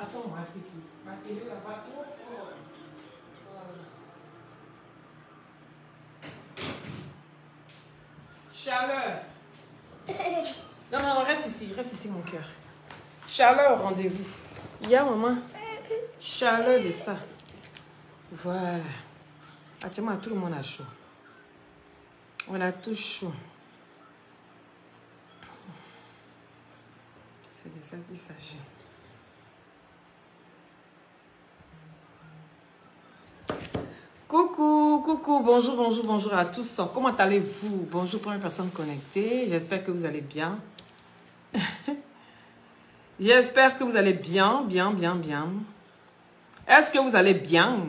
Attends, ma petite. Ma télé là-bas, trop fort. Chaleur. Non, non, reste ici, mon cœur. Chaleur au rendez-vous. Il y a, maman. Chaleur de ça. Voilà. Actuellement, tout le monde a chaud. On a tous chaud. C'est de ça qu'il s'agit. Coucou, coucou, bonjour, bonjour, bonjour à tous. Comment allez-vous? Bonjour, première personne connectée. J'espère que vous allez bien. J'espère que vous allez bien, bien, bien, bien. Est-ce que vous allez bien?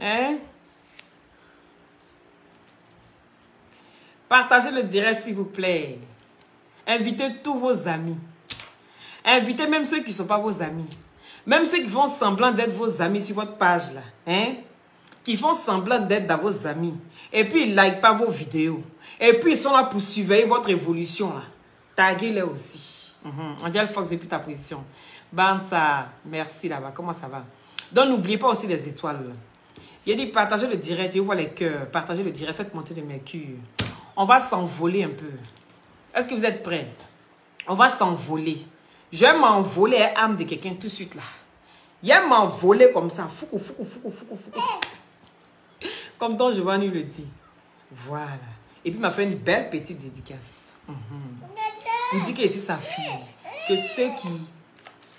Hein? Partagez le direct, s'il vous plaît. Invitez tous vos amis. Invitez même ceux qui ne sont pas vos amis. Même ceux qui font semblant d'être vos amis sur votre page là. Hein? Qui font semblant d'être dans vos amis. Et puis ils ne like pas vos vidéos. Et puis ils sont là pour surveiller votre évolution là. Taguez-les aussi. On dirait le Fox depuis ta position. Bansa, merci là-bas. Comment ça va? Donc n'oubliez pas aussi les étoiles. Là. Il a dit partagez le direct. Et vous voyez les cœurs. Partagez le direct. Faites monter le mercure. On va s'envoler un peu. Est-ce que vous êtes prêts? On va s'envoler. Je vais m'envoler à l'âme de quelqu'un tout de suite là. Il va m'envoler comme ça. Foucou, foucou, foucou, foucou, foucou. Comme Don Giovanni le dit. Voilà. Et puis il m'a fait une belle petite dédicace. Il dit que c'est sa fille. Que ceux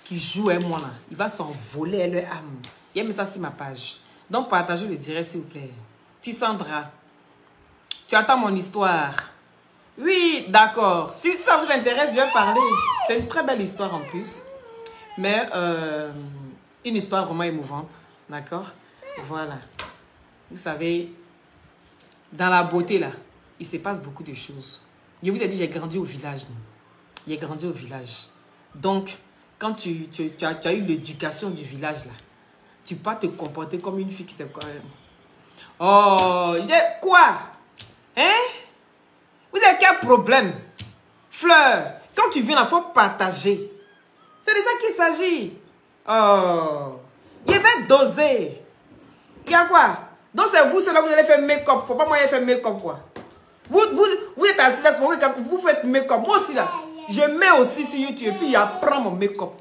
qui jouent à moi là, il va s'envoler à leur âme. Il a mis ça sur ma page. Donc partagez le direct s'il vous plaît. Tissandra. Tu attends mon histoire. Oui, d'accord. Si ça vous intéresse, je vais parler. C'est une très belle histoire en plus. Mais une histoire vraiment émouvante. D'accord? Voilà. Vous savez, dans la beauté, là, il se passe beaucoup de choses. Je vous ai dit, j'ai grandi au village. J'ai grandi au village. Donc, quand tu as eu l'éducation du village, là, tu peux pas te comporter comme une fille qui sait quand même. Oh, quoi? Hein? Vous avez quel problème? Fleur, quand tu viens là, il faut partager. C'est de ça qu'il s'agit. Oh, il va doser. Il y a quoi? Donc c'est vous, cela, vous allez faire make-up. Faut pas moi faire make-up, quoi. Vous êtes assis là, vous faites make-up. Moi aussi, là, je mets aussi sur YouTube, puis j'apprends mon make-up.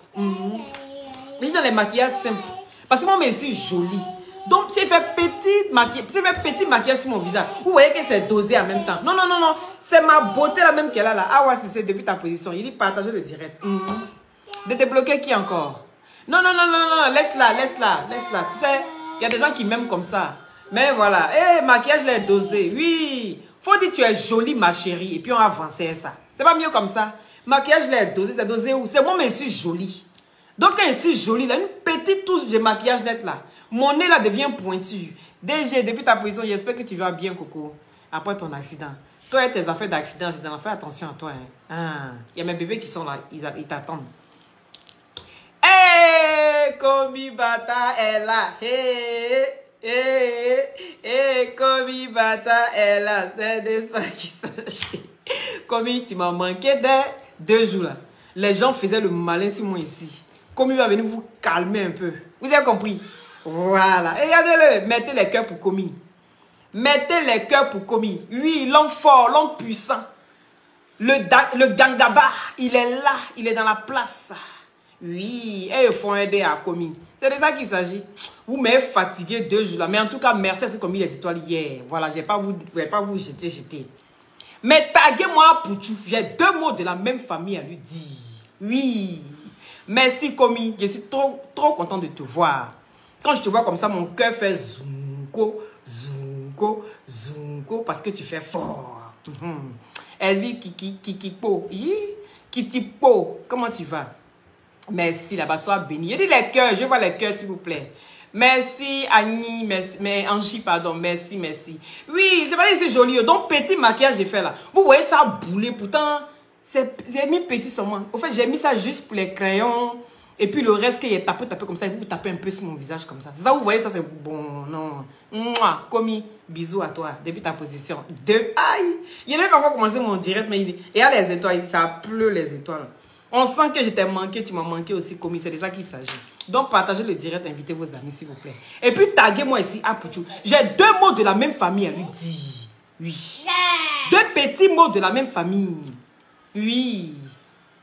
Je suis dans les maquillages simples. Parce que moi, je suis jolie. Donc, si je fais petit maquillage sur mon visage, vous voyez que c'est dosé en même temps. Non, non, non, non. C'est ma beauté la même qu'elle a là. Ah ouais, c'est depuis ta position. Il dit partagez le direct. De débloquer qui encore? Non, non, non, non, non. Laisse-la, laisse-la, laisse-la. Tu sais, il y a des gens qui m'aiment comme ça. Mais voilà. Eh, maquillage, là, est dosé. Oui. Faut dire que tu es jolie, ma chérie. Et puis, on va avancer ça. C'est pas mieux comme ça. Maquillage, là, est dosé. C'est dosé où? C'est moi, mais je suis jolie. Donc, quand je suis jolie, là, une petite touche de maquillage net là. Mon nez là devient pointu. DG, depuis ta position, j'espère que tu vas bien, Coco. Après ton accident. Toi et tes affaires d'accident, fais attention à toi. Hein. Il y a mes bébés qui sont là, ils t'attendent. Hé, Komi Bata est là. Hé, Komi Bata est là. C'est de ça qui s'agit. Komi, tu m'as manqué dès 2 jours là. Les gens faisaient le malin sur moi ici. Komi va venir vous calmer un peu. Vous avez compris? Voilà. Regardez-le. Mettez les cœurs pour Komi. Mettez les cœurs pour Komi. Oui, l'homme fort, l'homme puissant. Le Gangaba, il est là. Il est dans la place. Oui. Et il faut aider à Komi. C'est de ça qu'il s'agit. Vous m'avez fatigué 2 jours là. Mais en tout cas, merci à ceux qui ont mis les étoiles hier. Voilà, je ne vais pas vous jeter. Mais taguez-moi pour tout. J'ai 2 mots de la même famille à lui dire. Oui. Merci Komi. Je suis trop content de te voir. Quand je te vois comme ça, mon cœur fait zunko, zunko, zunko, parce que tu fais fort. Elle dit Kikipo. Kitipo. Comment tu vas? Merci, là-bas, sois béni. Je dis les cœurs, je vois les cœurs, s'il vous plaît. Merci, Annie, merci, mais Angie, pardon, merci, merci. Oui, c'est pas si c'est joli. Donc, petit maquillage, j'ai fait là. Vous voyez ça bouler, pourtant, j'ai mis petit seulement. Au fait, j'ai mis ça juste pour les crayons. Et puis le reste, qu'il est tapé comme ça, et vous tapez un peu sur mon visage comme ça. C'est ça, vous voyez, ça c'est bon, non. Mouah, Komi, bisous à toi, depuis ta position. Aïe, il n'avait pas encore commencé mon direct, mais il dit, et il y a les étoiles, ça pleut les étoiles. On sent que je t'ai manqué, tu m'as manqué aussi, commis. C'est de ça qu'il s'agit. Donc, partagez le direct, invitez vos amis, s'il vous plaît. Et puis, taguez-moi ici, Apouchou. J'ai 2 mots de la même famille à lui dire. Oui. 2 petits mots de la même famille. Oui.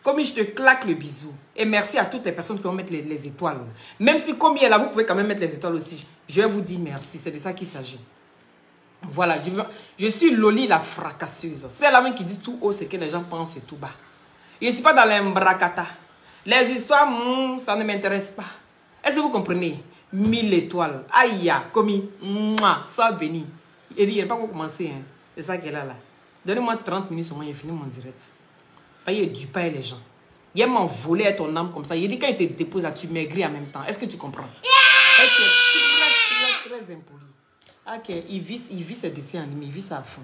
Commis, je te claque le bisou. Et merci à toutes les personnes qui vont mettre les étoiles. Même si, comme il est là, vous pouvez quand même mettre les étoiles aussi. Je vais vous dire merci. C'est de ça qu'il s'agit. Voilà. Je suis Loli la fracasseuse. C'est la même qui dit tout haut ce que les gens pensent tout bas. Je ne suis pas dans l'embrakata. Les histoires, ça ne m'intéresse pas. Est-ce que vous comprenez? 1000 étoiles. Aïe, commis. Sois béni. Il n'y a pas commencer. Hein. C'est ça qu'elle a là. Donnez-moi 30 minutes sur moi, j'ai fini mon direct. Il y a du pain les gens. Il m'a volé ton âme comme ça. Il dit quand il te dépose, tu maigris en même temps. Est-ce que tu comprends? Et tu es très, très impoli. Ok, il vit ses dessins animés, il vit ça à fond.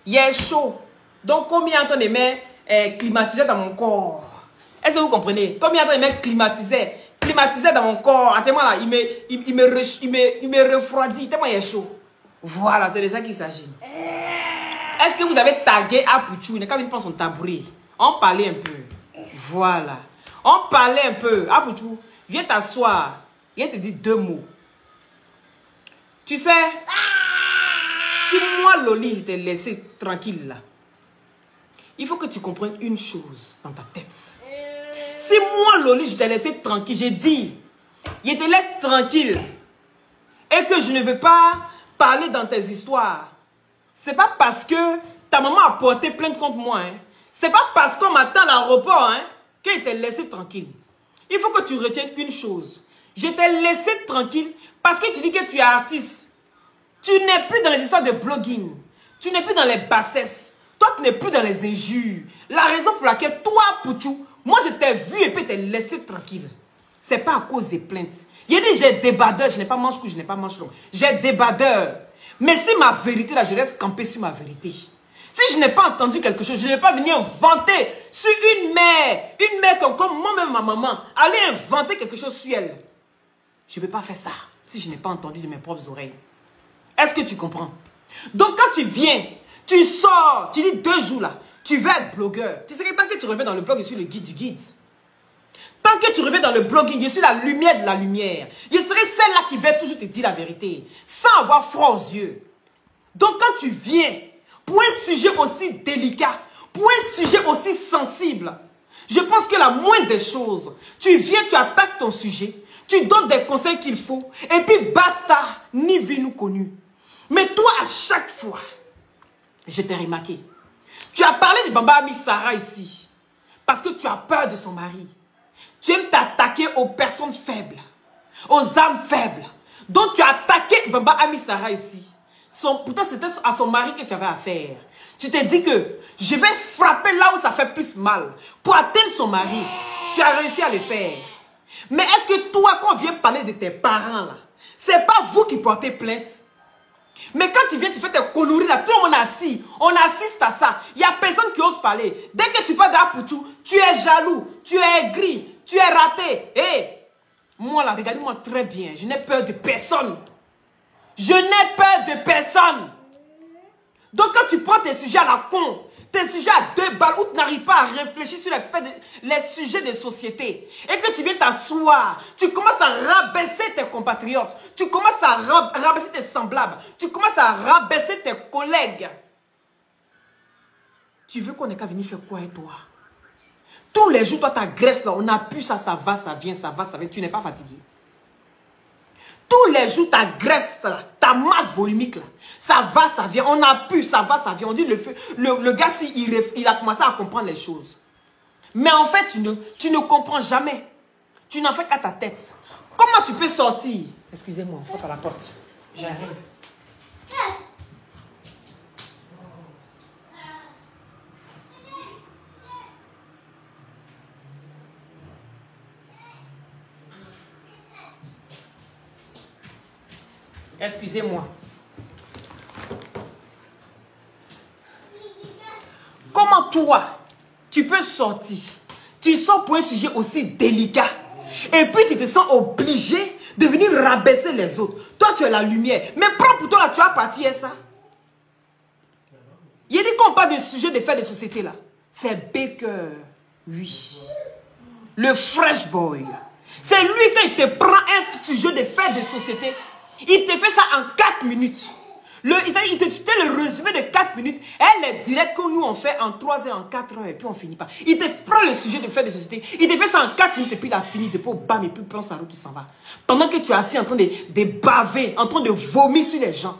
Il est chaud. Donc, comme il est en train de mettre climatiseur dans mon corps. Est-ce que vous comprenez? Comme il est en train de mettre climatiseur dans mon corps. Attends-moi là, il me refroidit. Tellement il est chaud. Voilà, c'est de ça qu'il s'agit. Est-ce que vous avez tagué Apouchou? Il n'a qu'à venir prendre son tabouret. On parlait un peu. Voilà. On parlait un peu. Apouchou, viens t'asseoir. Viens te dire 2 mots. Tu sais, si moi, Loli, je t'ai laissé tranquille là, il faut que tu comprennes une chose dans ta tête. Si moi, Loli, je t'ai laissé tranquille, j'ai dit, je te laisse tranquille et que je ne veux pas parler dans tes histoires, c'est pas parce que ta maman a porté plainte contre moi, hein. C'est pas parce qu'on m'attend à l'aéroport, hein, que je t'ai laissé tranquille. Il faut que tu retiennes une chose. Je t'ai laissé tranquille parce que tu dis que tu es artiste. Tu n'es plus dans les histoires de blogging. Tu n'es plus dans les bassesses. Toi, tu n'es plus dans les injures. La raison pour laquelle toi, Pouchou, moi, je t'ai vu et puis t'ai laissé tranquille. C'est pas à cause des plaintes. Il dit, j'ai débardeur, je n'ai pas manche court, je n'ai pas manche long. J'ai débardeur. Mais si ma vérité, là, je reste campé sur ma vérité. Si je n'ai pas entendu quelque chose, je ne vais pas venir vanter sur une mère comme moi-même, ma maman, aller inventer quelque chose sur elle. Je ne vais pas faire ça si je n'ai pas entendu de mes propres oreilles. Est-ce que tu comprends? Donc quand tu viens, tu sors, tu dis 2 jours là, tu veux être blogueur. Tu sais que tant que tu reviens dans le blog, je suis le guide du guide. Tant que tu reviens dans le blogging, je suis la lumière de la lumière. Je serai celle-là qui va toujours te dire la vérité, sans avoir froid aux yeux. Donc quand tu viens, pour un sujet aussi délicat, pour un sujet aussi sensible, je pense que la moindre des choses, tu viens, tu attaques ton sujet, tu donnes des conseils qu'il faut, et puis basta, ni vu nous connu. Mais toi, à chaque fois, je t'ai remarqué, tu as parlé de Bamba Ami Sarah ici, parce que tu as peur de son mari. Tu aimes t'attaquer aux personnes faibles, aux âmes faibles. Donc tu as attaqué Bamba Ami Sarah ici. Pourtant, c'était à son mari que tu avais affaire. Tu t'es dit que je vais frapper là où ça fait plus mal pour atteindre son mari. Tu as réussi à le faire. Mais est-ce que toi, quand on vient parler de tes parents, là, c'est pas vous qui portez plainte? Mais quand tu viens, tu fais tes conneries là, tout le monde est assis. On assiste à ça. Il n'y a personne qui ose parler. Dès que tu parles d'Apouchou, tu es jaloux, tu es aigri, tu es raté. Hé, moi là, regardez-moi très bien. Je n'ai peur de personne. Je n'ai peur de personne. Donc quand tu prends tes sujets à la con, tes sujets à 2 balles, où tu n'arrives pas à réfléchir sur les sujets de société, et que tu viens t'asseoir, tu commences à rabaisser tes compatriotes, tu commences à rabaisser tes semblables, tu commences à rabaisser tes collègues. Tu veux qu'on ait qu'à venir faire quoi avec toi? Tous les jours, toi, ta graisse là, on a pu ça, ça va, ça vient, ça va, ça vient. Tu n'es pas fatigué. Tous les jours, ta graisse, là, ta masse volumique, là, ça va, ça vient. On a pu, ça va, ça vient. On dit le gars, il a commencé à comprendre les choses. Mais en fait, tu ne comprends jamais. Tu n'en fais qu'à ta tête. Comment tu peux sortir? Excusez-moi, on frappe à la porte. J'arrive. Excusez-moi. Comment toi, tu peux sortir? Tu sors pour un sujet aussi délicat. Et puis tu te sens obligé de venir rabaisser les autres. Toi, tu es la lumière. Mais prends pour toi, là, tu as parti à ça. Il dit qu'on parle de sujet de fait de société là. C'est Baker. Oui. Le fresh boy. C'est lui qui te prend un sujet de fait de société. Il te fait ça en 4 minutes. Il te fait le résumé de 4 minutes. Elle est directe que nous on fait en 3 heures, en 4 heures et puis on finit pas. Il te prend le sujet de fait de société. Il te fait ça en 4 minutes et puis il a fini. Depuis bam et puis il prend sa route, tu s'en vas. Pendant que tu es assis en train de baver, en train de vomir sur les gens.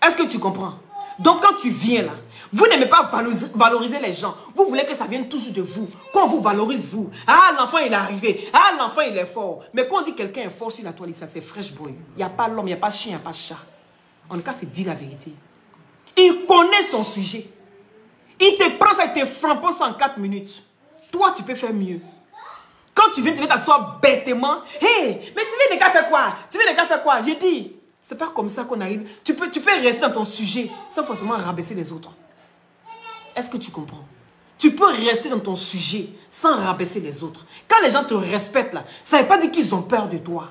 Est-ce que tu comprends? Donc quand tu viens là, vous n'aimez pas valoriser les gens. Vous voulez que ça vienne toujours de vous. Qu'on vous valorise vous. Ah, l'enfant il est arrivé. Ah, l'enfant il est fort. Mais quand on dit que quelqu'un est fort sur la toile, ça c'est fresh boy. Il n'y a pas l'homme, il n'y a pas chien, il n'y a pas chat. En tout cas, c'est dit la vérité. Il connaît son sujet. Il te prend ça et te frappe ça en 4 minutes. Toi, tu peux faire mieux. Quand tu viens t'asseoir bêtement, hey, mais tu viens de faire quoi? Tu viens de faire quoi? J'ai dit, c'est pas comme ça qu'on arrive. Tu peux rester dans ton sujet sans forcément rabaisser les autres. Est-ce que tu comprends? Tu peux rester dans ton sujet sans rabaisser les autres. Quand les gens te respectent là, ça ne veut pas dire qu'ils ont peur de toi.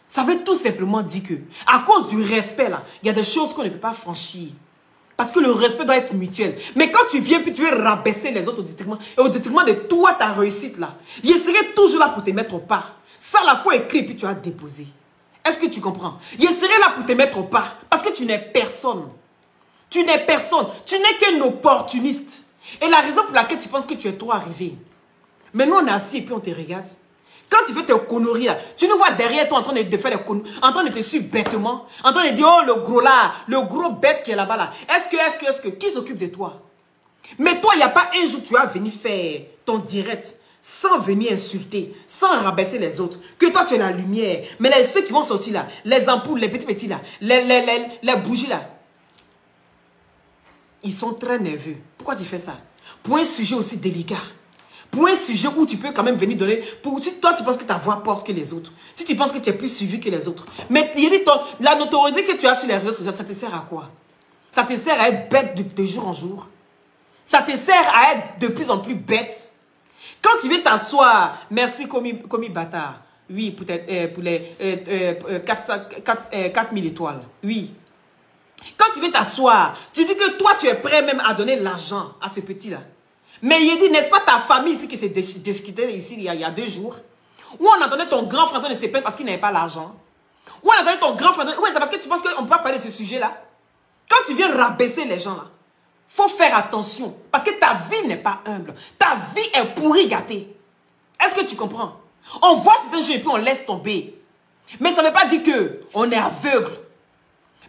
Ça veut tout simplement dire que, à cause du respect là, il y a des choses qu'on ne peut pas franchir. Parce que le respect doit être mutuel. Mais quand tu viens puis tu veux rabaisser les autres au détriment de toi, ta réussite là, je serai toujours là pour te mettre au pas. Ça, la foi écrit puis tu as déposé. Est-ce que tu comprends? Je serai là pour te mettre au pas. Parce que tu n'es personne. Tu n'es personne. Tu n'es qu'un opportuniste. Et la raison pour laquelle tu penses que tu es trop arrivé. Mais nous, on est assis et puis on te regarde. Quand tu fais tes conneries là, tu nous vois derrière toi en train de faire des conneries, en train de te suivre bêtement, en train de dire, oh le gros là, le gros bête qui est là-bas là. Est-ce que, qui s'occupe de toi? Mais toi, il n'y a pas un jour tu vas venir faire ton direct sans venir insulter, sans rabaisser les autres. Que toi tu es la lumière. Mais ceux qui vont sortir là, les ampoules, les petits là, les bougies là, ils sont très nerveux. Pourquoi tu fais ça? Pour un sujet aussi délicat. Pour un sujet où tu peux quand même venir donner... Si toi, tu penses que ta voix porte que les autres. Si tu penses que tu es plus suivi que les autres. Mais il dit, la notoriété que tu as sur les réseaux sociaux, ça te sert à quoi? Ça te sert à être bête de jour en jour. Ça te sert à être de plus en plus bête. Quand tu viens t'asseoir, merci commis bâtard. Oui, peut-être pour les 4000 étoiles. Oui. Quand tu viens t'asseoir, tu dis que toi, tu es prêt même à donner l'argent à ce petit-là. Mais il dit, n'est-ce pas ta famille ici qui s'est discutée ici il y a 2 jours? Où on a donné ton grand frère de se plaindre parce qu'il n'avait pas l'argent? Où on a donné ton grand frère... Oui, c'est parce que tu penses qu'on ne peut pas parler de ce sujet-là? Quand tu viens rabaisser les gens là, faut faire attention. Parce que ta vie n'est pas humble. Ta vie est pourrie gâtée. Est-ce que tu comprends? On voit certains jeux et puis on laisse tomber. Mais ça ne veut pas dire qu'on est aveugle.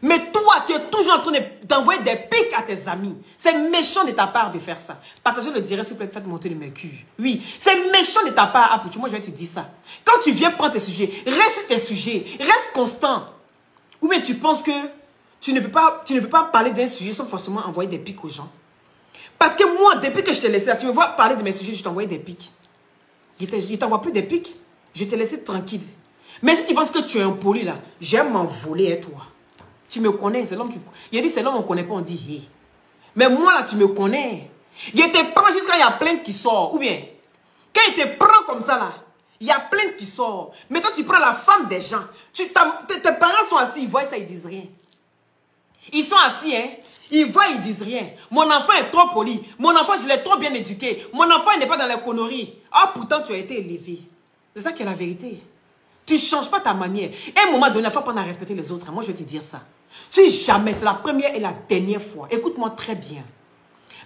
Mais toi, tu es toujours en train d'envoyer des pics à tes amis. C'est méchant de ta part de faire ça. Partagez le direct, s'il vous plaît, faites monter le mercure. Oui, c'est méchant de ta part, Apoutou. Moi, je vais te dire ça. Quand tu viens prendre tes sujets, reste sur tes sujets. Reste constant. Ou bien tu penses que tu ne peux pas parler d'un sujet sans forcément envoyer des pics aux gens. Parce que moi, depuis que je t'ai laissé là, tu me vois parler de mes sujets, je t'envoie des pics. Je ne t'envoie plus des pics. Je t'ai laissé tranquille. Mais si tu penses que tu es impoli là, j'aime m'envoler à toi. Tu me connais, c'est l'homme qui... Il a dit, c'est l'homme, on ne connaît pas, on dit, hey. Mais moi, là, tu me connais. Il te prend jusqu'à il y a plainte qui sort. Ou bien, quand il te prend comme ça, là, il y a plainte qui sort. Mais toi, tu prends la femme des gens. Tes parents sont assis, ils voient ça, ils disent rien. Ils sont assis, hein. Ils voient, ils disent rien. Mon enfant est trop poli. Mon enfant, je l'ai trop bien éduqué. Mon enfant, il n'est pas dans les conneries. Ah, pourtant, tu as été élevé. C'est ça qui est la vérité. Tu ne changes pas ta manière. À un moment donné, il faut apprendre à respecter les autres. Moi, je vais te dire ça. Si jamais, c'est la première et la dernière fois, écoute-moi très bien.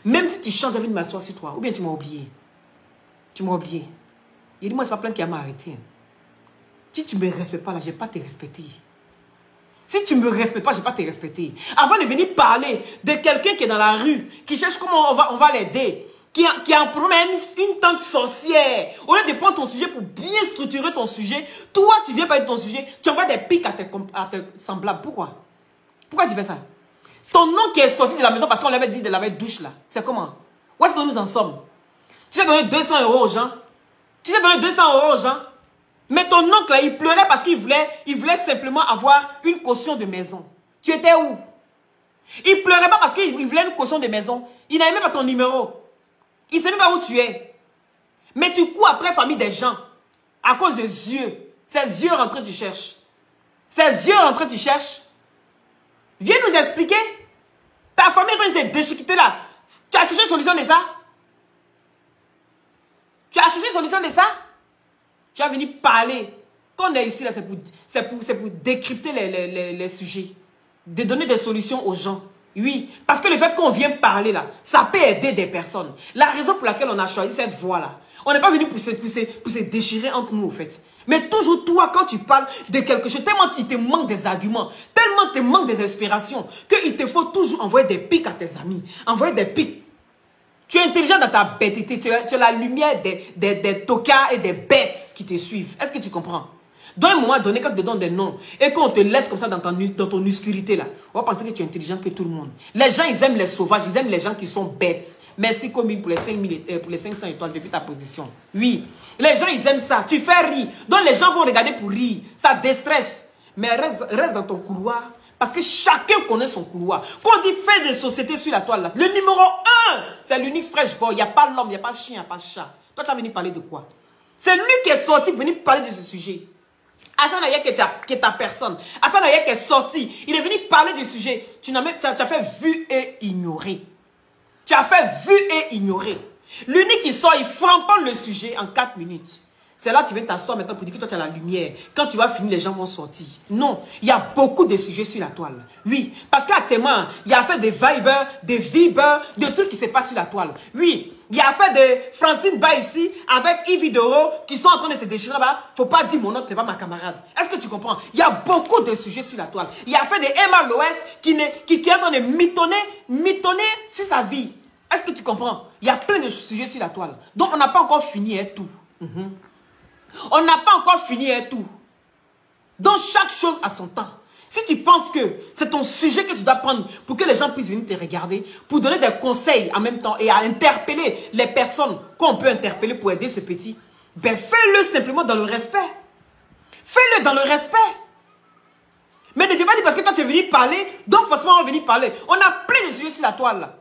Même si tu changes, j'ai envie de m'asseoir sur toi. Ou bien tu m'as oublié. Tu m'as oublié. Il dit, moi, c'est pas plein qui m'a arrêté. Si tu ne me respectes pas, là, je ne vais pas te respecter. Si tu ne me respectes pas, je ne vais pas te respecter. Avant de venir parler de quelqu'un qui est dans la rue, qui cherche comment on va l'aider, qui en promet une tante sorcière. Au lieu de prendre ton sujet pour bien structurer ton sujet, toi, tu viens parler de ton sujet, tu envoies des pics à tes semblables. Pourquoi? Pourquoi tu fais ça? Ton nom qui est sorti de la maison parce qu'on l'avait dit de laver douche là, c'est comment? Où est-ce que nous en sommes? Tu sais donner 200 € aux gens? Tu sais donner 200 € aux gens? Mais ton oncle là, il pleurait parce qu'il voulait simplement avoir une caution de maison. Tu étais où? Il pleurait pas parce qu'il voulait une caution de maison. Il n'avait même pas ton numéro. Il ne sait même pas où tu es. Mais tu cours après la famille des gens. À cause des yeux. Ces yeux rentrés, tu cherches. Ces yeux rentrés, tu cherches. Viens nous expliquer. Ta famille est déchiquetée là. Tu as cherché une solution de ça? Tu as cherché une solution de ça? Tu vas venir parler. Quand on est ici, là, c'est pour décrypter les sujets. De donner des solutions aux gens. Oui, parce que le fait qu'on vienne parler là, ça peut aider des personnes. La raison pour laquelle on a choisi cette voie-là, on n'est pas venu pour se déchirer entre nous, au fait. Mais toujours toi, quand tu parles de quelque chose, tellement il te manque des arguments, tellement il te manque des inspirations, qu'il te faut toujours envoyer des pics à tes amis. Envoyer des pics. Tu es intelligent dans ta bêtité. Tu as la lumière des tocards et des bêtes qui te suivent. Est-ce que tu comprends? Dans un moment donné, quand tu te donnes des noms et qu'on te laisse comme ça dans ton obscurité là, on va penser que tu es intelligent que tout le monde. Les gens, ils aiment les sauvages, ils aiment les gens qui sont bêtes. Merci Comine pour les 500 étoiles depuis ta position. Oui, les gens, ils aiment ça. Tu fais rire. Donc les gens vont regarder pour rire. Ça déstresse. Mais reste dans ton couloir. Parce que chacun connaît son couloir. Quand on dit fait de société sur la toile là, le numéro 1, c'est l'unique fresh boy. Il n'y a pas l'homme, il n'y a pas chien, il n'y a pas chat. Toi, tu vas venir parler de quoi? C'est lui qui est sorti pour venir parler de ce sujet. Hassan Ayek qui est ta personne. Hassan Ayek est sorti. Il est venu parler du sujet. Tu as fait vu et ignoré. Tu as fait vu et ignoré. L'unique qui sort, il framponne le sujet en 4 minutes. C'est là que tu viens t'asseoir maintenant pour dire que toi tu as la lumière. Quand tu vas finir, les gens vont sortir. Non, il y a beaucoup de sujets sur la toile. Oui, parce qu'actuellement, il y a fait des vibers, des vibers, de trucs qui se passent sur la toile. Oui, il y a fait de Francine Ba ici avec Yves Doro qui sont en train de se déchirer là-bas. Faut pas dire mon autre n'est pas ma camarade. Est-ce que tu comprends? Il y a beaucoup de sujets sur la toile. Il y a fait de Emma Loès qui est en train de mitonner sur sa vie. Est-ce que tu comprends? Il y a plein de sujets sur la toile. Donc on n'a pas encore fini tout. On n'a pas encore fini tout. Donc chaque chose a son temps. Si tu penses que c'est ton sujet que tu dois prendre pour que les gens puissent venir te regarder, pour donner des conseils en même temps et à interpeller les personnes qu'on peut interpeller pour aider ce petit, ben fais-le simplement dans le respect. Fais-le dans le respect. Mais ne viens pas dire parce que toi tu es venu parler, donc forcément on va venir parler. On a plein de sujets sur la toile là.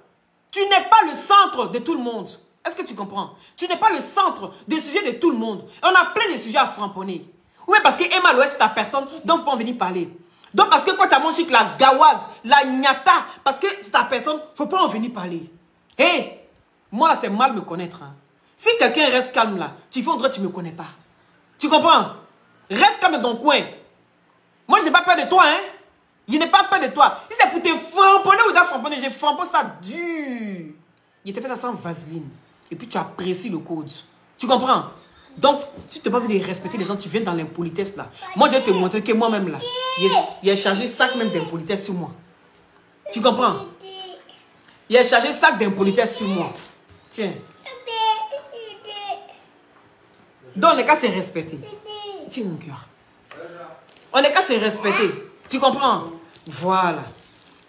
Tu n'es pas le centre de tout le monde. Est-ce que tu comprends? Tu n'es pas le centre des sujets de tout le monde. On a plein de sujets à framponner. Oui, parce que Emma Loès, c'est ta personne, donc il faut pas en venir parler. Donc parce que quand tu as mangé la gawaz, la gnata, parce que c'est ta personne, il ne faut pas en venir parler. Hé, moi là, c'est mal me connaître. Hein. Si quelqu'un reste calme là, tu fais que tu ne me connais pas. Tu comprends? Reste calme dans ton coin. Moi, je n'ai pas peur de toi, hein. Je n'ai pas peur de toi. Si c'est pour te framponner ou framponner, je framponne ça dur. Il te fait ça sans vaseline. Et puis tu apprécies le code. Tu comprends? Donc, si tu n'as pas envie de respecter les gens, tu viens dans l'impolitesse là. Moi, je vais te montrer que moi-même là, il a chargé sac même d'impolitesse sur moi. Tu comprends? Il a chargé sac d'impolitesse sur moi. Tiens. Donc, les cas, c'est respecter. Tiens, mon cœur. On est qu'à se respecter. Tu comprends? Voilà.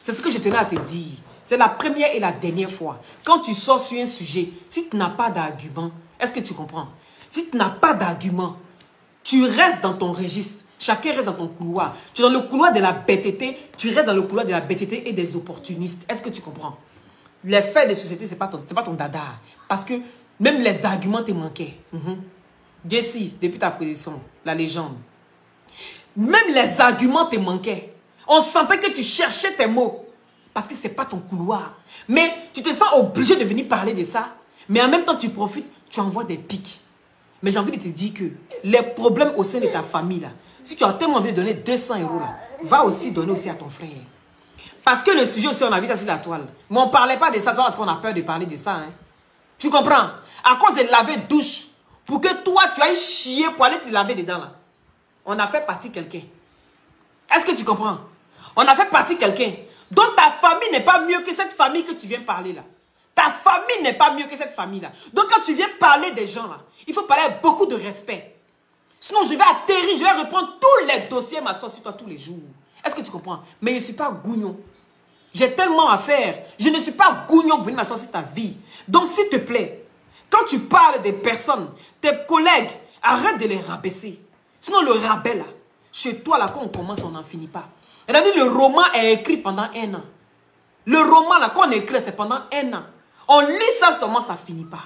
C'est ce que je tenais à te dire. C'est la première et la dernière fois. Quand tu sors sur un sujet, si tu n'as pas d'argument, est-ce que tu comprends? Si tu n'as pas d'argument, tu restes dans ton registre. Chacun reste dans ton couloir. Tu es dans le couloir de la bêteté, tu restes dans le couloir de la bêteté et des opportunistes. Est-ce que tu comprends? Les faits de société, ce n'est pas ton dada. Parce que même les arguments te manquaient. Jessie, depuis ta position, la légende. Même les arguments te manquaient. On sentait que tu cherchais tes mots. Parce que ce n'est pas ton couloir. Mais tu te sens obligé de venir parler de ça. Mais en même temps, tu profites, tu envoies des pics. Mais j'ai envie de te dire que les problèmes au sein de ta famille, là, si tu as tellement envie de donner 200 €, là, va aussi donner aussi à ton frère. Parce que le sujet aussi, on a vu ça sur la toile. Mais on ne parlait pas de ça, parce qu'on a peur de parler de ça. Hein. Tu comprends? À cause de laver douche, pour que toi, tu ailles chier pour aller te laver dedans, là. On a fait partie quelqu'un. Est-ce que tu comprends? On a fait partie quelqu'un. Donc ta famille n'est pas mieux que cette famille que tu viens parler là. Ta famille n'est pas mieux que cette famille là. Donc quand tu viens parler des gens là, il faut parler avec beaucoup de respect. Sinon je vais atterrir, je vais reprendre tous les dossiers m'asseoir sur toi tous les jours. Est-ce que tu comprends? Mais je ne suis pas gougnon. J'ai tellement à faire. Je ne suis pas gougnon pour venir m'asseoir sur ta vie. Donc s'il te plaît, quand tu parles des personnes, tes collègues, arrête de les rabaisser. Sinon le rabais là, chez toi là quand on commence on n'en finit pas. C'est-à-dire le roman est écrit pendant 1 an. Le roman là quand on écrit c'est pendant 1 an. On lit ça seulement ça finit pas.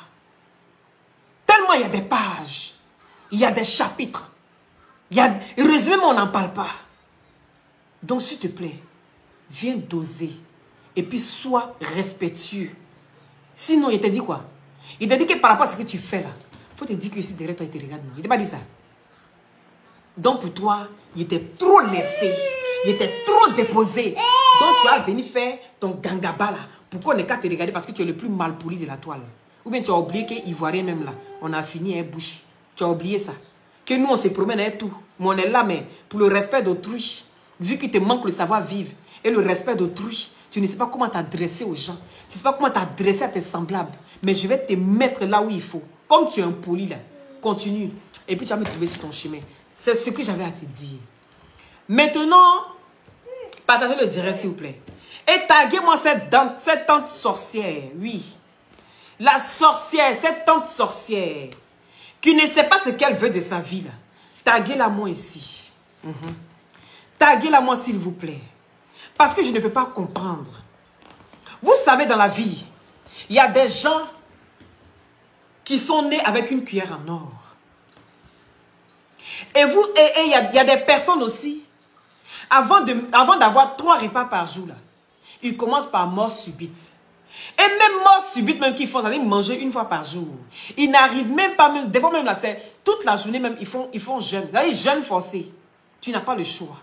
Tellement il y a des pages, il y a des chapitres, il y a résumé mais on n'en parle pas. Donc s'il te plaît, viens doser et puis sois respectueux. Sinon il t'a dit quoi? Il t'a dit que par rapport à ce que tu fais là, il faut te dire que si derrière toi il te regarde. Il t'a pas dit ça. Donc pour toi, il était trop laissé. Il était trop déposé. Donc tu as venu faire ton gangaba là. Pourquoi on n'est qu'à te regarder parce que tu es le plus mal poli de la toile. Ou bien tu as oublié que Ivoirien même là, on a fini un bouche. Tu as oublié ça. Que nous on se promène et tout. Mais on est là mais pour le respect d'autrui. Vu qu'il te manque le savoir-vivre et le respect d'autrui, tu ne sais pas comment t'adresser aux gens. Tu ne sais pas comment t'adresser à tes semblables. Mais je vais te mettre là où il faut. Comme tu es impoli là, continue. Et puis tu vas me trouver sur ton chemin. C'est ce que j'avais à te dire. Maintenant, partagez le direct s'il vous plaît. Et taguez-moi cette tante sorcière. Oui. La sorcière, cette tante sorcière. Qui ne sait pas ce qu'elle veut de sa vie là. Taguez-la moi ici. Taguez-la moi s'il vous plaît. Parce que je ne peux pas comprendre. Vous savez dans la vie, il y a des gens qui sont nés avec une cuillère en or. Et il y a des personnes aussi, avant d'avoir 3 repas par jour, là, ils commencent par mort subite. Et même mort subite, même qu'ils font, ça veut dire manger une fois par jour. Ils n'arrivent même pas, même, des fois même là, c'est toute la journée même, ils font jeûne. Ça veut dire jeûne forcé. Tu n'as pas le choix.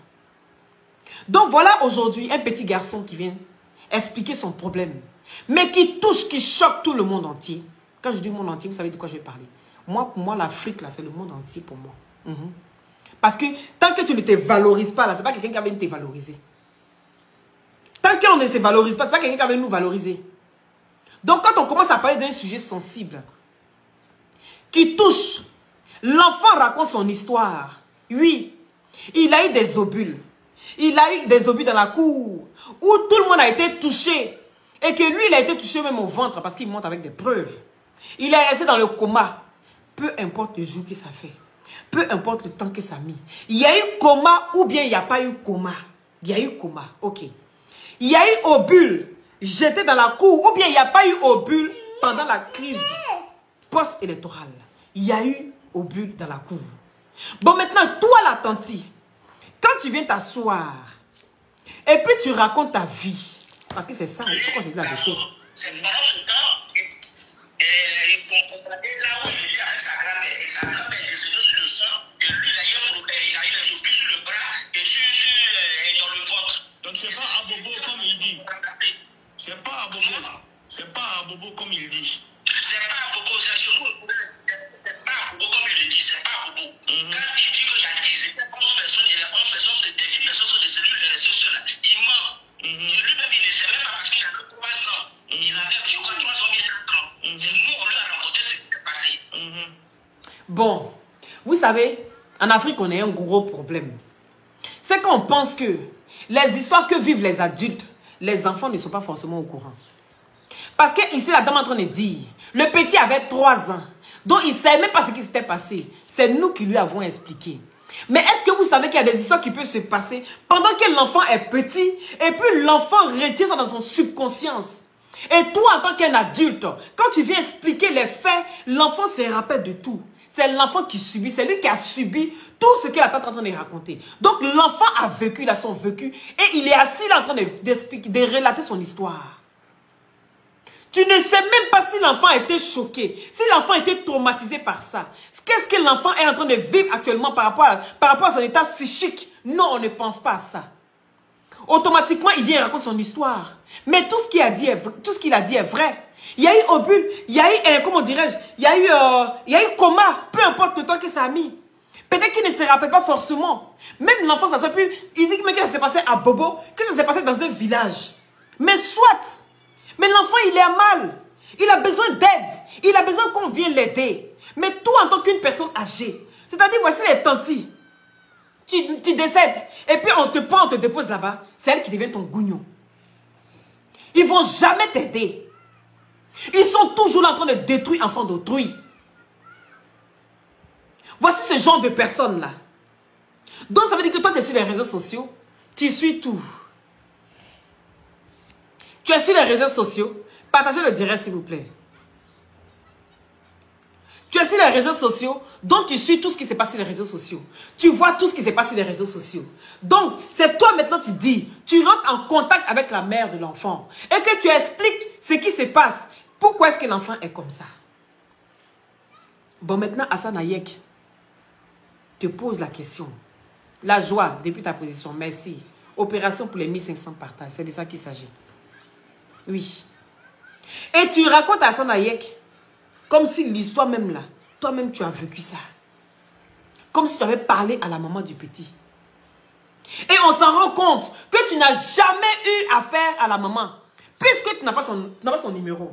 Donc voilà aujourd'hui un petit garçon qui vient expliquer son problème. Mais qui touche, qui choque tout le monde entier. Quand je dis monde entier, vous savez de quoi je vais parler. Moi, pour moi, l'Afrique, là, c'est le monde entier pour moi. Parce que tant que tu ne te valorises pas, là, c'est pas quelqu'un qui va venir te valoriser. Tant qu'on ne se valorise pas, c'est pas quelqu'un qui va venir nous valoriser. Donc quand on commence à parler d'un sujet sensible, qui touche, l'enfant raconte son histoire. Oui, il a eu des ovules. Il a eu des ovules dans la cour, où tout le monde a été touché. Et que lui, il a été touché même au ventre, parce qu'il monte avec des preuves. Il est resté dans le coma. Peu importe le jour que ça fait. Peu importe le temps que ça a mis. Il y a eu coma ou bien il n'y a pas eu coma. Il y a eu coma, ok. Il y a eu ovule jeté dans la cour ou bien il n'y a pas eu ovule pendant la crise post-électorale. Il y a eu ovule dans la cour. Bon, maintenant, toi la tantie, quand tu viens t'asseoir et puis tu racontes ta vie, parce que c'est ça, il faut qu'on se dise la vérité. C'est pendant ce temps, il faut constater là où il était avec sa grand-mère. Et sa grand-mère est décédée sur le sang. Et lui, il a eu les ovules sur le bras et dans le ventre. Donc c'est pas à bobo comme il dit. C'est pas à bobo. C'est pas à bobo comme il dit. C'est pas à bobo, c'est surtout. C'est pas à bobo comme il le dit, c'est pas à bobo. Quand il dit qu'il y a 11 personnes, il y a 11 personnes, 10 personnes sont décédées, lui, il est resté seul là. Il ment. Lui-même, il ne sait même pas parce qu'il a que 3 ans. Il avait, je crois, 3 ans, il a 4 ans. C'est nous, on lui a raconté ce qui s'est passé. Bon, vous savez, en Afrique, on a un gros problème. C'est qu'on pense que les histoires que vivent les adultes, les enfants ne sont pas forcément au courant. Parce que ici, la dame est en train de dire, le petit avait 3 ans. Donc, il ne savait même pas ce qui s'était passé. C'est nous qui lui avons expliqué. Mais est-ce que vous savez qu'il y a des histoires qui peuvent se passer pendant que l'enfant est petit et puis l'enfant retient ça dans son subconscience? Et toi, en tant qu'un adulte, quand tu viens expliquer les faits, l'enfant se rappelle de tout. C'est l'enfant qui subit, c'est lui qui a subi tout ce que la tante est en train de raconter. Donc l'enfant a vécu, il a son vécu, et il est assis là en train d'expliquer, de relater son histoire. Tu ne sais même pas si l'enfant a été choqué, si l'enfant a été traumatisé par ça. Qu'est-ce que l'enfant est en train de vivre actuellement par rapport à son état psychique? Non, on ne pense pas à ça. Automatiquement, il vient raconter son histoire. Mais tout ce qu'il a dit est vrai. Il y a eu ovule, il y a eu, comment dirais-je, il y a eu coma, peu importe le temps que ça a mis. Peut-être qu'il ne se rappelle pas forcément. Même l'enfant, ça soit plus, il dit que ça s'est passé à Bobo, que ça s'est passé dans un village. Mais soit, mais l'enfant, il est mal. Il a besoin d'aide. Il a besoin qu'on vienne l'aider. Mais toi, en tant qu'une personne âgée, c'est-à-dire, voici les tantis. Tu décèdes. Et puis, on te prend, on te dépose là-bas. C'est elle qui devient ton gougnon. Ils ne vont jamais t'aider. Ils sont toujours là en train de détruire l'enfant d'autrui. Voici ce genre de personnes-là. Donc, ça veut dire que toi, tu es sur les réseaux sociaux. Tu suis tout. Tu es sur les réseaux sociaux. Partagez le direct, s'il vous plaît. Tu es sur les réseaux sociaux, donc tu suis tout ce qui s'est passé sur les réseaux sociaux. Tu vois tout ce qui s'est passé sur les réseaux sociaux. Donc, c'est toi maintenant, tu dis, tu rentres en contact avec la mère de l'enfant et que tu expliques ce qui se passe. Pourquoi est-ce que l'enfant est comme ça? Bon, maintenant, Hassan Hayek, te pose la question. La joie, depuis ta position, merci. Opération pour les 1500 partages, c'est de ça qu'il s'agit. Oui. Et tu racontes à Hassan Ayek comme si l'histoire même là, toi-même tu as vécu ça. Comme si tu avais parlé à la maman du petit. Et on s'en rend compte que tu n'as jamais eu affaire à la maman. Puisque tu n'as pas son numéro.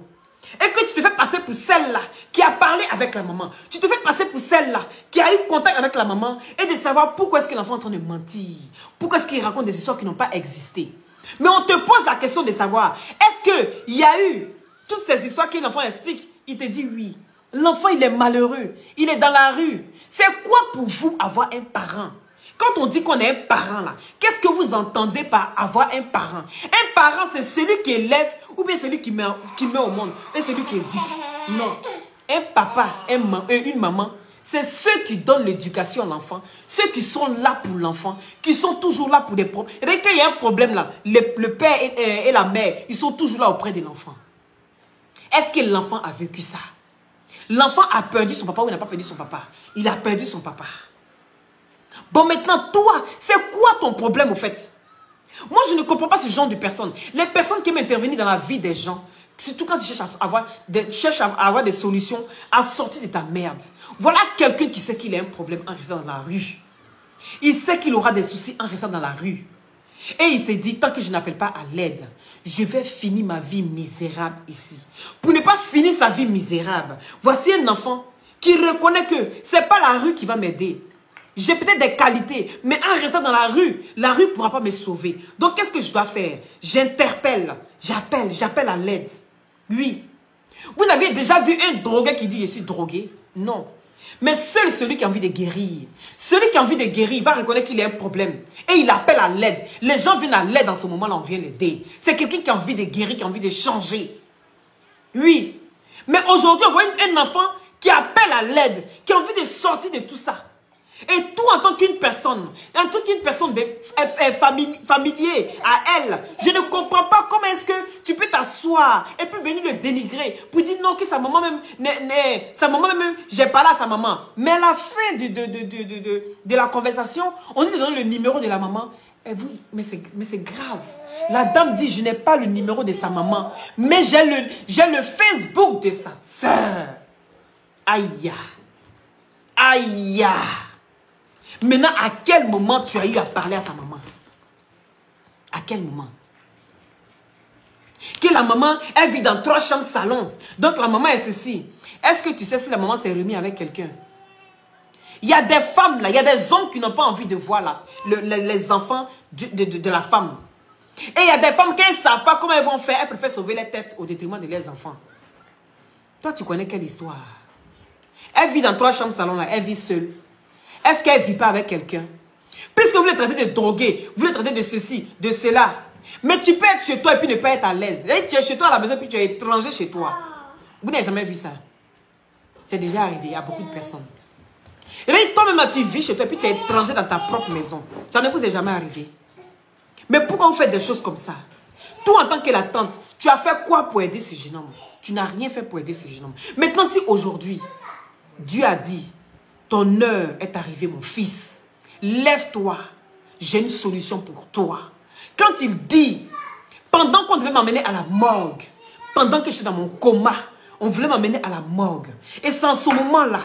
Et que tu te fais passer pour celle-là qui a parlé avec la maman. Tu te fais passer pour celle-là qui a eu contact avec la maman. Et de savoir pourquoi est-ce que l'enfant est en train de mentir. Pourquoi est-ce qu'il raconte des histoires qui n'ont pas existé. Mais on te pose la question de savoir, est-ce qu'il y a eu toutes ces histoires que l'enfant explique? Il te dit oui. L'enfant, il est malheureux. Il est dans la rue. C'est quoi pour vous avoir un parent? Quand on dit qu'on est un parent là, qu'est-ce que vous entendez par avoir un parent? Un parent, c'est celui qui élève ou bien celui qui met au monde et celui qui éduque. Non. Un papa, une maman, c'est ceux qui donnent l'éducation à l'enfant, ceux qui sont là pour l'enfant, qui sont toujours là pour des problèmes. Et quand il y a un problème là, le père et la mère, ils sont toujours là auprès de l'enfant. Est-ce que l'enfant a vécu ça? L'enfant a perdu son papa ou il n'a pas perdu son papa? Il a perdu son papa. Bon, maintenant, toi, c'est quoi ton problème, au fait? Moi, je ne comprends pas ce genre de personnes. Les personnes qui aiment intervenir dans la vie des gens, surtout quand tu cherches à avoir des solutions, à sortir de ta merde. Voilà quelqu'un qui sait qu'il a un problème en restant dans la rue. Il sait qu'il aura des soucis en restant dans la rue. Et il s'est dit, tant que je n'appelle pas à l'aide, je vais finir ma vie misérable ici. Pour ne pas finir sa vie misérable, voici un enfant qui reconnaît que ce n'est pas la rue qui va m'aider. J'ai peut-être des qualités, mais en restant dans la rue ne pourra pas me sauver. Donc, qu'est-ce que je dois faire? J'interpelle, j'appelle à l'aide. Oui. Vous avez déjà vu un drogué qui dit « je suis drogué » Non. Mais seul celui qui a envie de guérir, celui qui a envie de guérir va reconnaître qu'il a un problème. Et il appelle à l'aide. Les gens viennent à l'aide en ce moment-là, on vient l'aider. C'est quelqu'un qui a envie de guérir, qui a envie de changer. Oui. Mais aujourd'hui, on voit un enfant qui appelle à l'aide, qui a envie de sortir de tout ça. Et toi, en tant qu'une personne familier à elle, je ne comprends pas comment est-ce que tu peux t'asseoir et puis venir le dénigrer pour dire non, que sa maman même, j'ai parlé à sa maman. Mais à la fin de la conversation, on dit de donner le numéro de la maman. Et vous, mais c'est grave. La dame dit, je n'ai pas le numéro de sa maman, mais j'ai le Facebook de sa soeur. Aïe. Aïe. Maintenant, à quel moment tu as eu à parler à sa maman? À quel moment? Que la maman, elle vit dans 3 chambres salon. Donc la maman est ceci. Est-ce que tu sais si la maman s'est remise avec quelqu'un? Il y a des femmes là, il y a des hommes qui n'ont pas envie de voir là, les enfants de la femme. Et il y a des femmes qui ne savent pas comment elles vont faire. Elles préfèrent sauver les têtes au détriment de leurs enfants. Toi, tu connais quelle histoire? Elle vit dans 3 chambres salon là, elle vit seule. Est-ce qu'elle ne vit pas avec quelqu'un? Puisque vous les traitez de drogués, vous les traitez de ceci, de cela. Mais tu peux être chez toi et puis ne pas être à l'aise. Tu es chez toi à la maison et puis tu es étranger chez toi. Vous n'avez jamais vu ça? C'est déjà arrivé à beaucoup de personnes. Et toi-même là, tu vis chez toi et puis tu es étranger dans ta propre maison. Ça ne vous est jamais arrivé. Mais pourquoi vous faites des choses comme ça? Toi, en tant que la tante, tu as fait quoi pour aider ce jeune homme? Tu n'as rien fait pour aider ce jeune homme. Maintenant, si aujourd'hui, Dieu a dit, ton heure est arrivée, mon fils. Lève-toi. J'ai une solution pour toi. Quand il dit, pendant qu'on devait m'emmener à la morgue, pendant que j'étais dans mon coma, on voulait m'emmener à la morgue. Et c'est en ce moment-là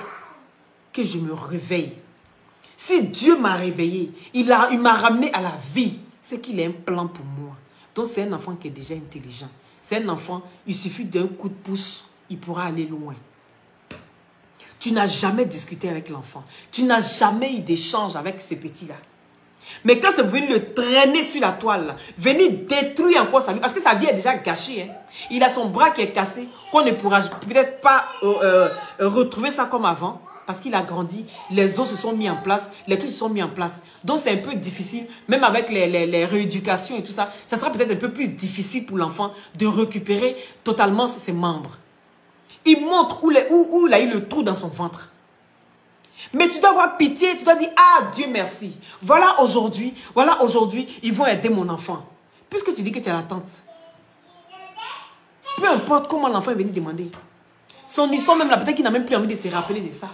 que je me réveille. Si Dieu m'a réveillé, il m'a ramené à la vie, c'est qu'il a un plan pour moi. Donc c'est un enfant qui est déjà intelligent. C'est un enfant, il suffit d'un coup de pouce, il pourra aller loin. Tu n'as jamais discuté avec l'enfant. Tu n'as jamais eu d'échange avec ce petit-là. Mais quand c'est venu le traîner sur la toile, là, venir détruire encore sa vie, parce que sa vie est déjà gâchée. Hein. Il a son bras qui est cassé, qu'on ne pourra peut-être pas retrouver ça comme avant, parce qu'il a grandi, les os se sont mis en place, les trucs se sont mis en place. Donc c'est un peu difficile, même avec les rééducations et tout ça, ça sera peut-être un peu plus difficile pour l'enfant de récupérer totalement ses membres. Il montre où il a eu le trou dans son ventre. Mais tu dois avoir pitié, tu dois dire, ah Dieu merci. Voilà aujourd'hui, ils vont aider mon enfant. Puisque tu dis que tu es la tante. Peu importe comment l'enfant est venu demander. Son histoire même là, peut-être qu'il n'a même plus envie de se rappeler de ça.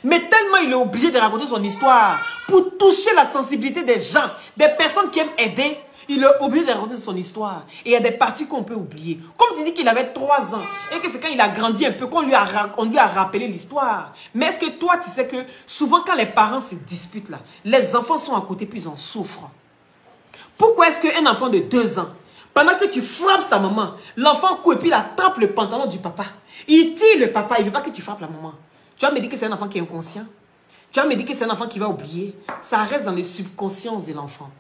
Mais tellement il est obligé de raconter son histoire pour toucher la sensibilité des gens, des personnes qui aiment aider, il est obligé de raconter son histoire. Et il y a des parties qu'on peut oublier. Comme tu dis qu'il avait 3 ans et que c'est quand il a grandi un peu qu'on lui a rappelé l'histoire. Mais est-ce que toi, tu sais que souvent quand les parents se disputent là, les enfants sont à côté puis ils en souffrent. Pourquoi est-ce qu'un enfant de 2 ans, pendant que tu frappes sa maman, l'enfant court et puis il attrape le pantalon du papa. Il tire le papa, il ne veut pas que tu frappes la maman. Tu vas me dire que c'est un enfant qui est inconscient. Tu vas me dire que c'est un enfant qui va oublier. Ça reste dans les subconsciences de l'enfant.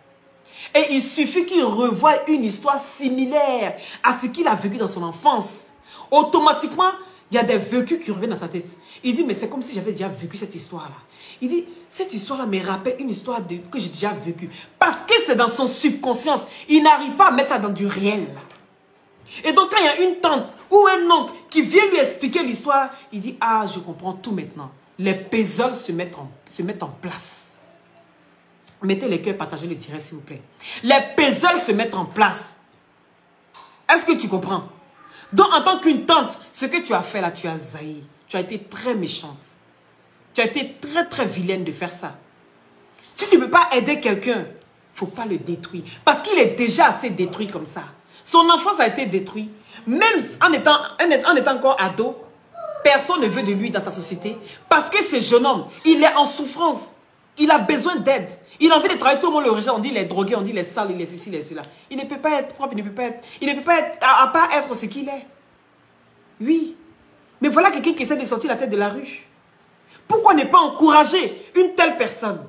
Et il suffit qu'il revoie une histoire similaire à ce qu'il a vécu dans son enfance. Automatiquement, il y a des vécus qui reviennent dans sa tête. Il dit, mais c'est comme si j'avais déjà vécu cette histoire-là. Il dit, cette histoire-là me rappelle une histoire que j'ai déjà vécue. Parce que c'est dans son subconscience. Il n'arrive pas à mettre ça dans du réel. Et donc, quand il y a une tante ou un oncle qui vient lui expliquer l'histoire, il dit, ah, je comprends tout maintenant. Les puzzles se mettent en place. Mettez les cœurs, partagez le direct, s'il vous plaît. Les puzzles se mettent en place. Est-ce que tu comprends? Donc, en tant qu'une tante, ce que tu as fait là, tu as zaï. Tu as été très méchante. Tu as été très, très vilaine de faire ça. Si tu ne peux pas aider quelqu'un, il ne faut pas le détruire. Parce qu'il est déjà assez détruit comme ça. Son enfance a été détruite. Même en étant encore ado, personne ne veut de lui dans sa société. Parce que ce jeune homme, il est en souffrance. Il a besoin d'aide. Il a envie de travailler, tout le monde le rejette. On dit les drogués, on dit les sales, il est ceci, il est cela. Il ne peut pas être propre, il ne peut pas être ce qu'il est. Oui. Mais voilà quelqu'un qui essaie de sortir la tête de la rue. Pourquoi ne pas encourager une telle personne?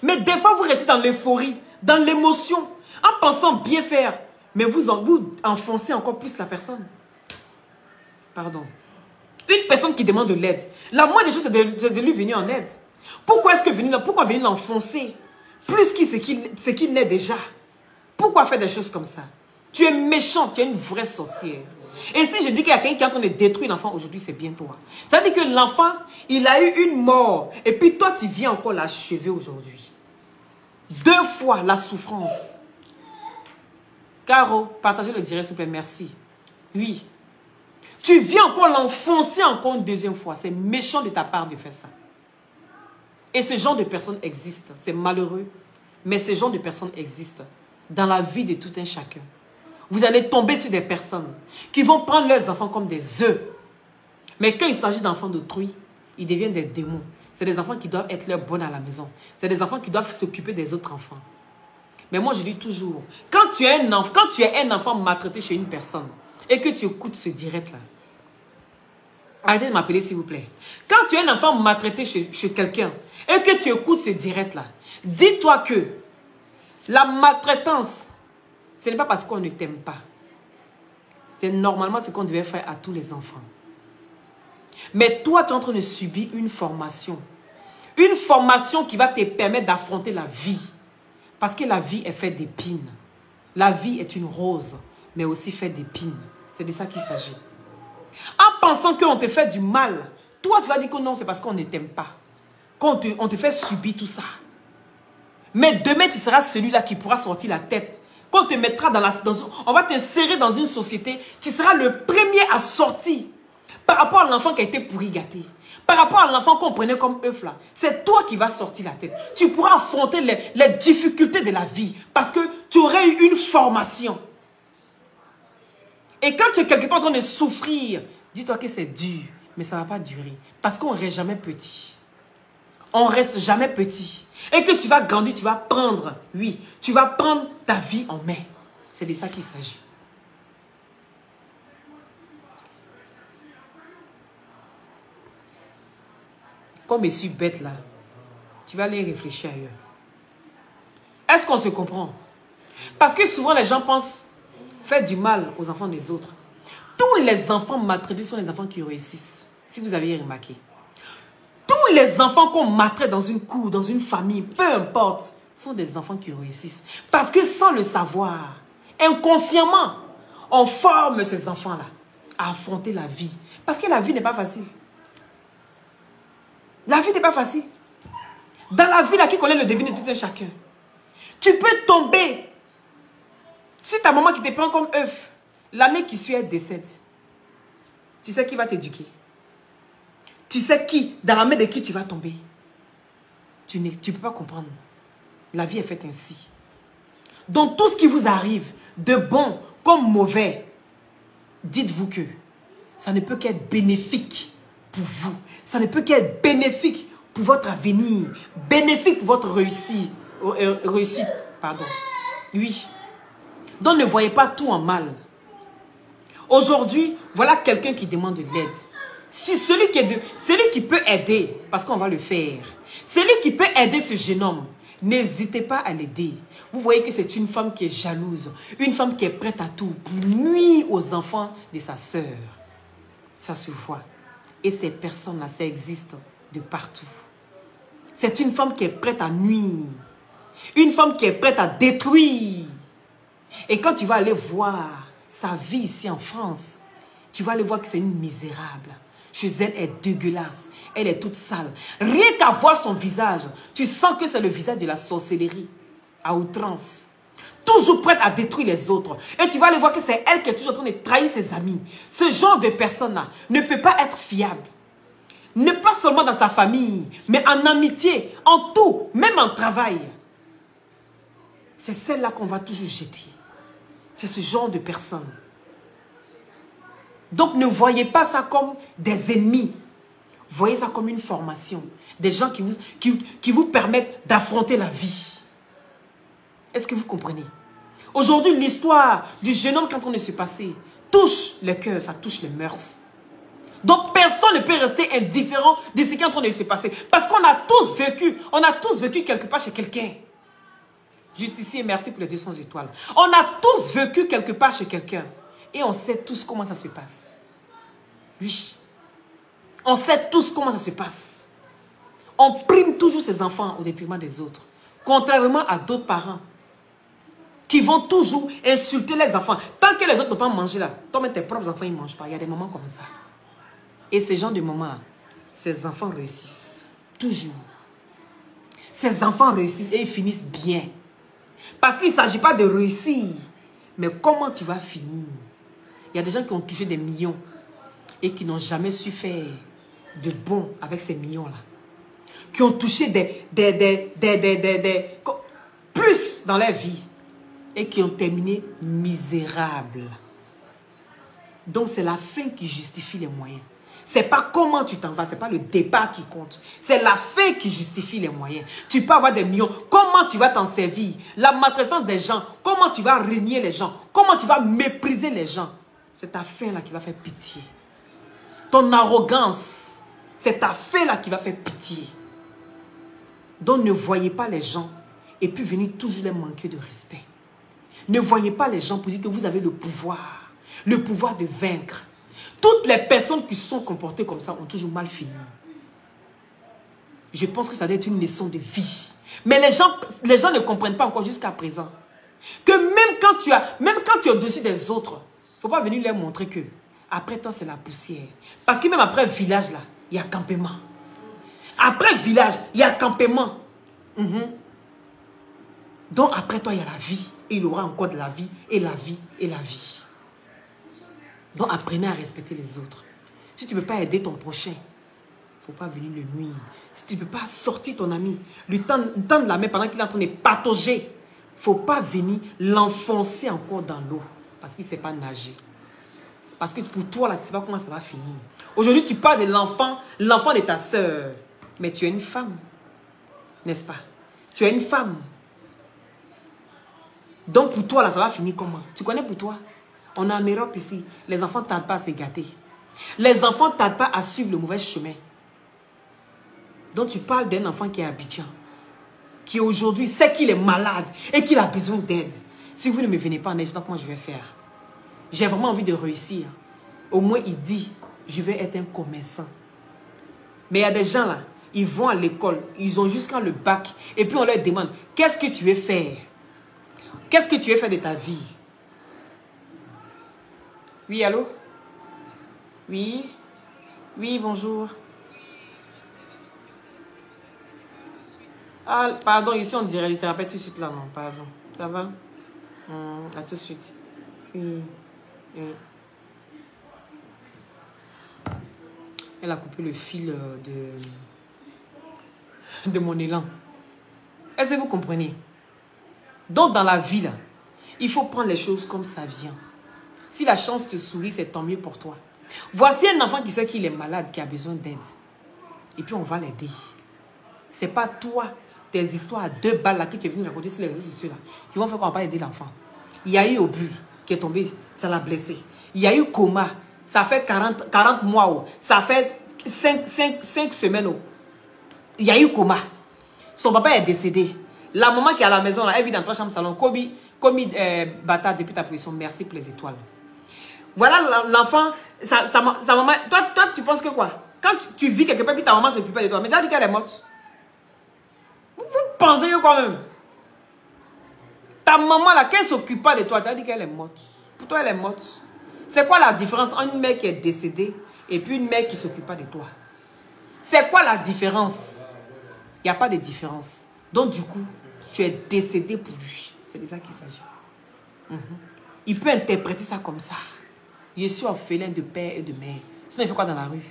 Mais des fois, vous restez dans l'euphorie, dans l'émotion, en pensant bien faire. Mais vous enfoncez encore plus la personne. Pardon. Une personne qui demande de l'aide. La moindre des choses, c'est de lui venir en aide. Pourquoi est-ce que venir l'enfoncer plus que ce qu'il n'est déjà? Pourquoi faire des choses comme ça? Tu es méchant, tu es une vraie sorcière. Et si je dis qu'il y a quelqu'un qui est en train de détruire l'enfant aujourd'hui, c'est bien toi. Ça veut dire que l'enfant, il a eu une mort. Et puis toi, tu viens encore l'achever aujourd'hui. 2 fois la souffrance. Caro, partagez le direct, s'il vous plaît, merci. Oui. Tu viens encore l'enfoncer encore une 2e fois. C'est méchant de ta part de faire ça. Et ce genre de personnes existe. C'est malheureux. Mais ce genre de personnes existent dans la vie de tout un chacun. Vous allez tomber sur des personnes qui vont prendre leurs enfants comme des œufs. Mais quand il s'agit d'enfants d'autrui, ils deviennent des démons. C'est des enfants qui doivent être leurs bonnes à la maison. C'est des enfants qui doivent s'occuper des autres enfants. Mais moi, je dis toujours, quand tu es un enfant maltraité chez une personne et que tu écoutes ce direct-là, arrêtez de m'appeler, s'il vous plaît. Quand tu es un enfant maltraité chez quelqu'un et que tu écoutes ce direct-là, dis-toi que la maltraitance, ce n'est pas parce qu'on ne t'aime pas. C'est normalement ce qu'on devait faire à tous les enfants. Mais toi, tu es en train de subir une formation. Une formation qui va te permettre d'affronter la vie. Parce que la vie est faite d'épines. La vie est une rose, mais aussi faite d'épines. C'est de ça qu'il s'agit. En pensant qu'on te fait du mal, toi, tu vas dire que non, c'est parce qu'on ne t'aime pas. Qu'on te fait subir tout ça. Mais demain, tu seras celui-là qui pourra sortir la tête. Quand on te mettra on va t'insérer dans une société, tu seras le premier à sortir. Par rapport à l'enfant qui a été pourri gâté. Par rapport à l'enfant qu'on prenait comme œuf là. C'est toi qui vas sortir la tête. Tu pourras affronter les difficultés de la vie. Parce que tu aurais eu une formation. Et quand tu es quelque part en train de souffrir, dis-toi que c'est dur. Mais ça ne va pas durer. Parce qu'on ne reste jamais petit. On ne reste jamais petit. Et que tu vas grandir, tu vas prendre, oui, tu vas prendre ta vie en main. C'est de ça qu'il s'agit. Comme je suis bête là, tu vas aller réfléchir ailleurs. Est-ce qu'on se comprend? Parce que souvent les gens pensent faire du mal aux enfants des autres. Tous les enfants maltraités sont les enfants qui réussissent. Si vous avez remarqué. Tous les enfants qu'on maltraite dans une cour, dans une famille, peu importe, sont des enfants qui réussissent. Parce que sans le savoir, inconsciemment, on forme ces enfants-là à affronter la vie. Parce que la vie n'est pas facile. La vie n'est pas facile. Dans la vie, là, qui connaît le devin de tout un chacun. Tu peux tomber sur ta maman qui te prend comme œuf. L'année qui suit, elle décède. Tu sais qui va t'éduquer? Tu sais qui, dans la main de qui tu vas tomber. Tu ne peux pas comprendre. La vie est faite ainsi. Donc tout ce qui vous arrive, de bon comme mauvais, dites-vous que ça ne peut qu'être bénéfique pour vous. Ça ne peut qu'être bénéfique pour votre avenir, bénéfique pour votre réussite. Pardon. Oui. Donc ne voyez pas tout en mal. Aujourd'hui, voilà quelqu'un qui demande de l'aide. Si celui qui peut aider, parce qu'on va le faire, celui qui peut aider ce jeune homme, n'hésitez pas à l'aider. Vous voyez que c'est une femme qui est jalouse, une femme qui est prête à tout pour nuire aux enfants de sa sœur. Ça se voit. Et ces personnes-là, ça existe de partout. C'est une femme qui est prête à nuire. Une femme qui est prête à détruire. Et quand tu vas aller voir sa vie ici en France, tu vas aller voir que c'est une misérable. Chez elle, elle est dégueulasse. Elle est toute sale. Rien qu'à voir son visage, tu sens que c'est le visage de la sorcellerie. À outrance. Toujours prête à détruire les autres. Et tu vas aller voir que c'est elle qui est toujours en train de trahir ses amis. Ce genre de personne-là ne peut pas être fiable. Ne pas seulement dans sa famille, mais en amitié, en tout, même en travail. C'est celle-là qu'on va toujours jeter. C'est ce genre de personne. Donc ne voyez pas ça comme des ennemis. Voyez ça comme une formation. Des gens qui vous permettent d'affronter la vie. Est-ce que vous comprenez? Aujourd'hui, l'histoire du jeune homme qui est en train de se passer touche le cœur, ça touche les mœurs. Donc personne ne peut rester indifférent de ce qui est en train de se passer. Parce qu'on a tous vécu quelque part chez quelqu'un. Juste ici, et merci pour les 200 étoiles. On a tous vécu quelque part chez quelqu'un. Et on sait tous comment ça se passe. Oui. On sait tous comment ça se passe. On prime toujours ses enfants au détriment des autres. Contrairement à d'autres parents qui vont toujours insulter les enfants. Tant que les autres n'ont pas mangé là, toi-même tes propres enfants, ils ne mangent pas. Il y a des moments comme ça. Et ces gens de moments-là, ces enfants réussissent. Toujours. Ces enfants réussissent et ils finissent bien. Parce qu'il ne s'agit pas de réussir. Mais comment tu vas finir? Il y a des gens qui ont touché des millions et qui n'ont jamais su faire de bon avec ces millions-là. Qui ont touché plus dans leur vie et qui ont terminé misérables. Donc c'est la fin qui justifie les moyens. C'est pas comment tu t'en vas, c'est pas le départ qui compte. C'est la fin qui justifie les moyens. Tu peux avoir des millions, comment tu vas t'en servir? La maltraitance des gens, comment tu vas renier les gens? Comment tu vas mépriser les gens? C'est ta fin là qui va faire pitié. Ton arrogance, c'est ta fin là qui va faire pitié. Donc ne voyez pas les gens et puis venir toujours les manquer de respect. Ne voyez pas les gens pour dire que vous avez le pouvoir de vaincre. Toutes les personnes qui sont comportées comme ça ont toujours mal fini. Je pense que ça doit être une leçon de vie. Mais les gens ne comprennent pas encore jusqu'à présent. Que même quand tu es au-dessus des autres, il ne faut pas venir leur montrer que après toi c'est la poussière. Parce que même après village là, il y a campement. Après village, il y a campement. Donc après toi il y a la vie. Et il y aura encore de la vie, et la vie, et la vie. Donc apprenez à respecter les autres. Si tu ne peux pas aider ton prochain, il ne faut pas venir le nuire. Si tu ne peux pas sortir ton ami, lui tendre la main pendant qu'il est en train de patauger, il ne faut pas venir l'enfoncer encore dans l'eau. Parce qu'il ne sait pas nager. Parce que pour toi, là, tu ne sais pas comment ça va finir. Aujourd'hui, tu parles de l'enfant de ta soeur. Mais tu es une femme. N'est-ce pas? Tu es une femme. Donc pour toi, là, ça va finir comment? Tu connais pour toi? On est en Europe ici. Les enfants ne tardent pas à se gâter. Les enfants ne tardent pas à suivre le mauvais chemin. Donc tu parles d'un enfant qui est à Abidjan. Qui aujourd'hui sait qu'il est malade et qu'il a besoin d'aide. Si vous ne me venez pas en aide, je ne sais pas comment je vais faire. J'ai vraiment envie de réussir. Au moins il dit, je vais être un commerçant. Mais il y a des gens là, ils vont à l'école, ils ont jusqu'à le bac. Et puis on leur demande, qu'est-ce que tu veux faire? Qu'est-ce que tu veux faire de ta vie? Oui, allô? Oui? Oui, bonjour. Ah, pardon, ici on dirait, je te rappelle tout de suite là, non, pardon. Ça va? À tout de suite. Oui. Oui. Elle a coupé le fil de mon élan. Est-ce que vous comprenez? Donc, dans la vie, là, il faut prendre les choses comme ça vient. Si la chance te sourit, c'est tant mieux pour toi. Voici un enfant qui sait qu'il est malade, qui a besoin d'aide. Et puis, on va l'aider. C'est pas toi, tes histoires à 2 balles là, que tu es venu raconter sur les réseaux sociaux là, qui vont faire qu'on va pas aider l'enfant. Il y a eu Obul qui est tombé, ça l'a blessé. Il y a eu coma, ça fait 40 mois, oh. Ça fait 5 semaines. Oh. Il y a eu coma. Son papa est décédé. La maman qui est à la maison, là, elle vit dans 3 chambres salon. Komi Bata, depuis ta position, merci pour les étoiles. Voilà l'enfant, sa maman. Toi, tu penses que quoi? Quand tu vis quelque part, puis ta maman s'occupait de toi. Mais tu as dit qu'elle est morte. Vous pensez que quand même? Ta maman, là, qu'elle s'occupe pas de toi, tu as dit qu'elle est morte. Pour toi, elle est morte. C'est quoi la différence entre une mère qui est décédée et puis une mère qui ne s'occupe pas de toi? C'est quoi la différence? Il n'y a pas de différence. Donc, du coup, tu es décédé pour lui. C'est de ça qu'il s'agit. Il peut interpréter ça comme ça. Je suis orphelin de père et de mère. Sinon, il fait quoi dans la rue?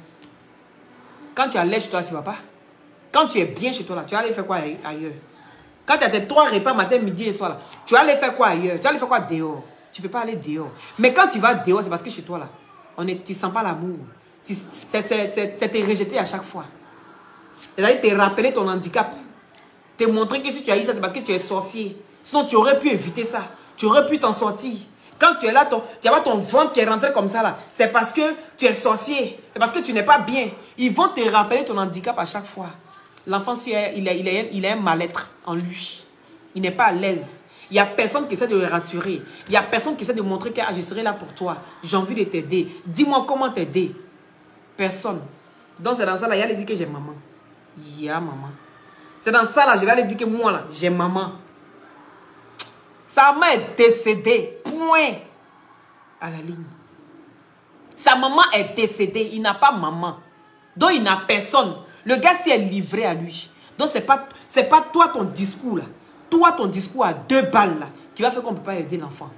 Quand tu as l'air chez toi, tu ne vas pas. Quand tu es bien chez toi, là, tu vas aller faire quoi ailleurs? Quand tu as tes 3 repas matin, midi et soir, là, tu vas aller faire quoi ailleurs? Tu vas aller faire quoi dehors? Tu ne peux pas aller dehors. Mais quand tu vas dehors, c'est parce que chez toi, là, tu ne sens pas l'amour. C'est te rejeter à chaque fois. C'est-à-dire te rappeler ton handicap. Te montrer que si tu as eu ça, c'est parce que tu es sorcier. Sinon, tu aurais pu éviter ça. Tu aurais pu t'en sortir. Quand tu es là, il y a pas ton ventre qui est rentré comme ça là. C'est parce que tu es sorcier. C'est parce que tu n'es pas bien. Ils vont te rappeler ton handicap à chaque fois. L'enfant, il a un mal-être en lui. Il n'est pas à l'aise. Il n'y a personne qui essaie de le rassurer. Il n'y a personne qui essaie de montrer que je serai là pour toi. J'ai envie de t'aider. Dis-moi comment t'aider. Personne. Donc c'est dans ça là, il y a les dire que j'ai maman. Il y a maman. C'est dans ça là, je vais aller dire que moi là, j'ai maman. Sa maman est décédée. Point. À la ligne. Sa maman est décédée. Il n'a pas maman. Donc il n'a personne. Le gars s'est livré à lui. Donc c'est pas toi ton discours là. Toi ton discours à 2 balles là, qui va faire qu'on ne peut pas aider l'enfant.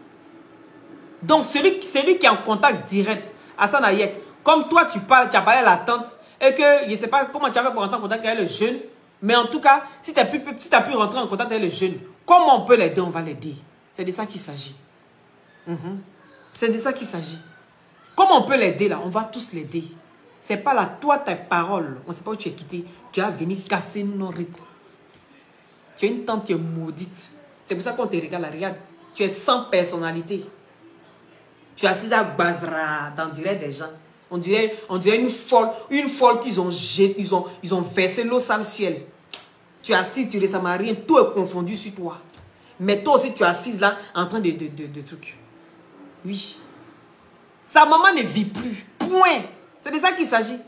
Donc celui qui est en contact direct, Hassan Ayek, comme toi tu parles, tu as parlé à la tante, et que je ne sais pas comment tu as fait pour rentrer en contact avec le jeune, mais en tout cas, si tu as pu rentrer en contact avec le jeune, comment on peut l'aider, on va l'aider. C'est de ça qu'il s'agit. C'est de ça qu'il s'agit. Comment on peut l'aider là? On va tous l'aider. C'est pas là, toi, tes paroles, on ne sait pas où tu es quitté, tu vas venir casser nos rythmes. Tu es une tante, tu es maudite. C'est pour ça qu'on te regarde là, regarde. Tu es sans personnalité. Tu es assise à Bazra, dans dirait des gens. On dirait une folle qu'ils ont jeté, ils ont versé l'eau sale ciel. Tu es assise, tu ne à rien, tout est confondu sur toi. Mais toi aussi, tu es assise là, en train de trucs. Oui. Sa maman ne vit plus. Point. C'est de ça qu'il s'agit.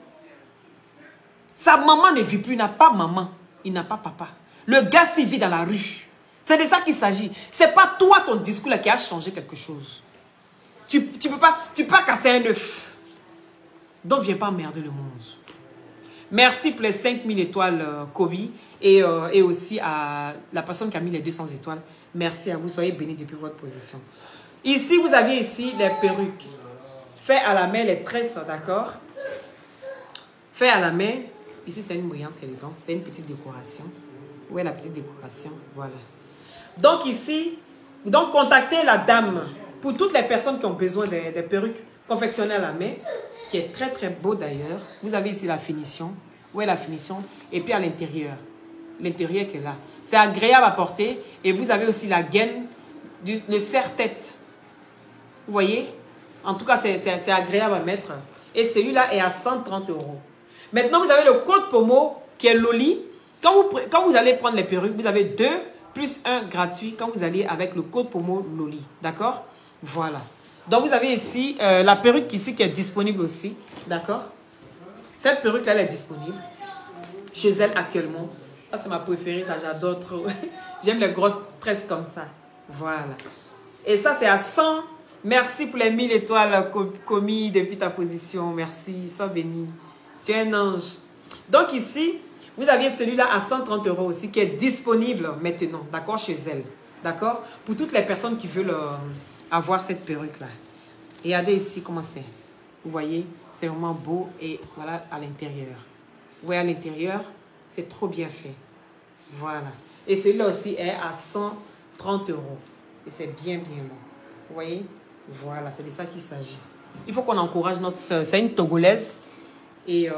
Sa maman ne vit plus, il n'a pas maman, il n'a pas papa. Le gars s'y vit dans la rue. C'est de ça qu'il s'agit. C'est pas toi, ton discours là, qui a changé quelque chose. Tu peux pas casser un œuf. Donc viens pas emmerder le monde. Merci pour les 5000 étoiles, Kobe. Et aussi à la personne qui a mis les 200 étoiles. Merci à vous, soyez bénis depuis votre position. Ici, vous aviez ici les perruques. Fait à la main, les tresses, d'accord? Fait à la main. Ici, c'est une brillante qui est dedans. C'est une petite décoration. Où est la petite décoration? Voilà. Donc ici, contactez la dame. Pour toutes les personnes qui ont besoin des perruques confectionnées à la main, qui est très très beau d'ailleurs. Vous avez ici la finition. Où est la finition? Et puis à l'intérieur. L'intérieur qui est là. C'est agréable à porter. Et vous avez aussi la gaine, le serre-tête. Vous voyez? En tout cas, c'est agréable à mettre. Et celui-là est à 130 €. Maintenant, vous avez le code promo qui est Loli. Quand vous allez prendre les perruques, vous avez 2 plus 1 gratuit quand vous allez avec le code promo Loli. D'accord? Voilà. Donc, vous avez ici la perruque ici qui est disponible aussi. D'accord? Cette perruque-là, elle est disponible chez elle actuellement. Ça, c'est ma préférée. Ça, j'adore trop. J'aime les grosses tresses comme ça. Voilà. Et ça, c'est à 100. Merci pour les 1000 étoiles commis depuis ta position. Merci. Sois béni. Tu es un ange. Donc, ici, vous aviez celui-là à 130 € aussi qui est disponible maintenant. D'accord? Chez elle. D'accord? Pour toutes les personnes qui veulent avoir cette perruque-là. Regardez ici comment c'est. Vous voyez, c'est vraiment beau. Et voilà à l'intérieur. Vous voyez à l'intérieur, c'est trop bien fait. Voilà. Et celui-là aussi est à 130 €. Et c'est bien, bien long. Vous voyez? Voilà, c'est de ça qu'il s'agit. Il faut qu'on encourage notre soeur. C'est une Togolaise. Et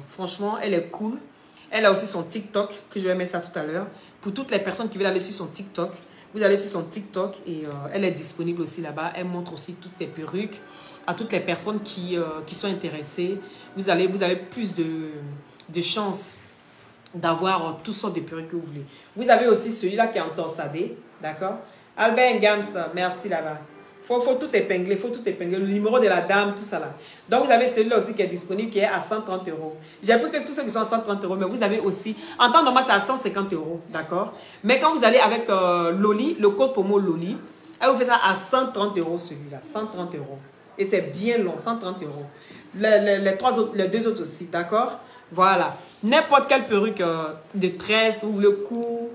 franchement, elle est cool. Elle a aussi son TikTok, que je vais mettre ça tout à l'heure. Pour toutes les personnes qui veulent aller sur son TikTok, vous allez sur son TikTok et elle est disponible aussi là-bas. Elle montre aussi toutes ses perruques à toutes les personnes qui sont intéressées. Vous avez plus de chances d'avoir toutes sortes de perruques que vous voulez. Vous avez aussi celui-là qui est en torsadé, d'accord? Albert Ngams, merci là-bas. Faut tout épingler, le numéro de la dame, tout ça là. Donc vous avez celui-là aussi qui est disponible, qui est à 130 €. J'ai appris que tous ceux qui sont à 130 €, mais vous avez aussi, en temps normal c'est à 150 €, d'accord? Mais quand vous allez avec Loli, le code promo Loli, elle vous fait ça à 130 € celui-là, 130 €. Et c'est bien long, 130 €. Les deux autres aussi, d'accord? Voilà. N'importe quelle perruque de tresse, ouvre le cou,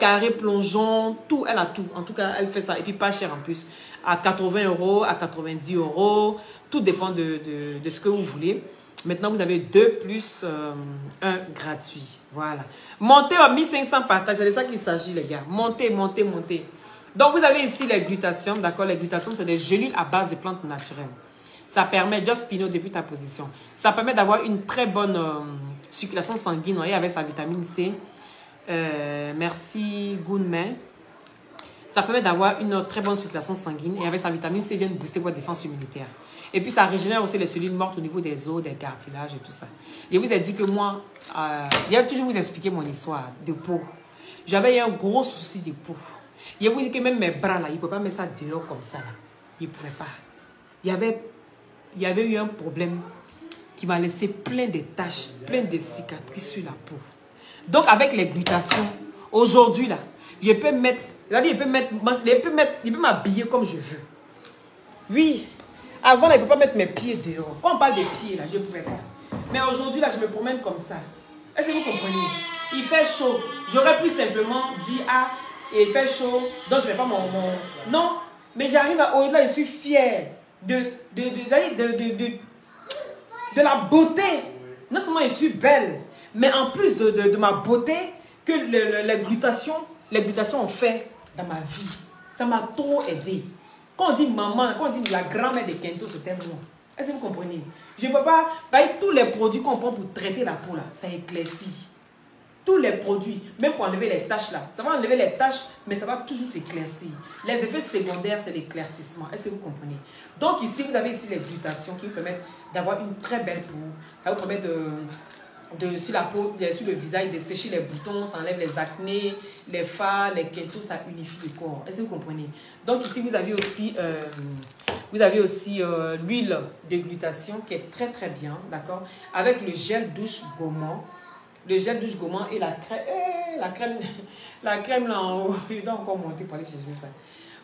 carré, plongeon, tout, elle a tout. En tout cas, elle fait ça. Et puis pas cher en plus. À 80 €, à 90 €. Tout dépend de ce que vous voulez. Maintenant, vous avez 2 plus 1 gratuit. Voilà. Montez à 1500 partages. C'est de ça qu'il s'agit, les gars. Montez, montez, montez. Donc, vous avez ici les glutations. D'accord? Les glutations, c'est des gélules à base de plantes naturelles. Ça permet, just Pino, depuis ta position, ça permet d'avoir une très bonne circulation sanguine, voyez, avec sa vitamine C. Merci, Gounmain. Ça permet d'avoir une très bonne circulation sanguine et avec sa vitamine C, vient booster votre défense immunitaire. Et puis, ça régénère aussi les cellules mortes au niveau des os, des cartilages et tout ça. Je vous ai dit que moi, je vais toujours vous expliquer mon histoire de peau. J'avais eu un gros souci de peau. Je vous dis que même mes bras, là, ils ne pouvaient pas mettre ça dehors comme ça. Là. Ils ne pouvaient pas. Il y avait eu un problème qui m'a laissé plein de taches, plein de cicatrices sur la peau. Donc, avec les glutations, aujourd'hui, là, je peux mettre, il peut m'habiller comme je veux. Oui, avant, là, il ne peut pas mettre mes pieds dehors. Quand on parle des pieds, là, je ne pouvais pas. Mais aujourd'hui, là, je me promène comme ça. Est-ce que vous comprenez? Il fait chaud. J'aurais pu simplement dire, ah, il fait chaud, donc je ne vais pas mon... Non, mais j'arrive à... Au-delà, je suis fière de la beauté. Non seulement je suis belle, mais en plus de ma beauté, que les glutations ont fait dans ma vie. Ça m'a trop aidé. Quand on dit maman, quand on dit la grand-mère de Kento, c'était moi. Est-ce que vous comprenez? Je ne peux pas... tous les produits qu'on prend pour traiter la peau, là, ça éclaircit. Tous les produits, même pour enlever les taches là, ça va enlever les taches, mais ça va toujours éclaircir. Les effets secondaires, c'est l'éclaircissement. Est-ce que vous comprenez? Donc ici, vous avez ici les glutations qui vous permettent d'avoir une très belle peau. Ça vous permet sur la peau, sur le visage, de sécher les boutons, ça enlève les acnés, les fards, les kétos, ça unifie le corps. Est-ce que vous comprenez? Donc ici, vous avez aussi l'huile de glutation qui est très très bien, d'accord? Avec le gel douche gourmand. Le gel douche gourmand et la crème là en haut. Je dois encore monter pour aller chercher ça.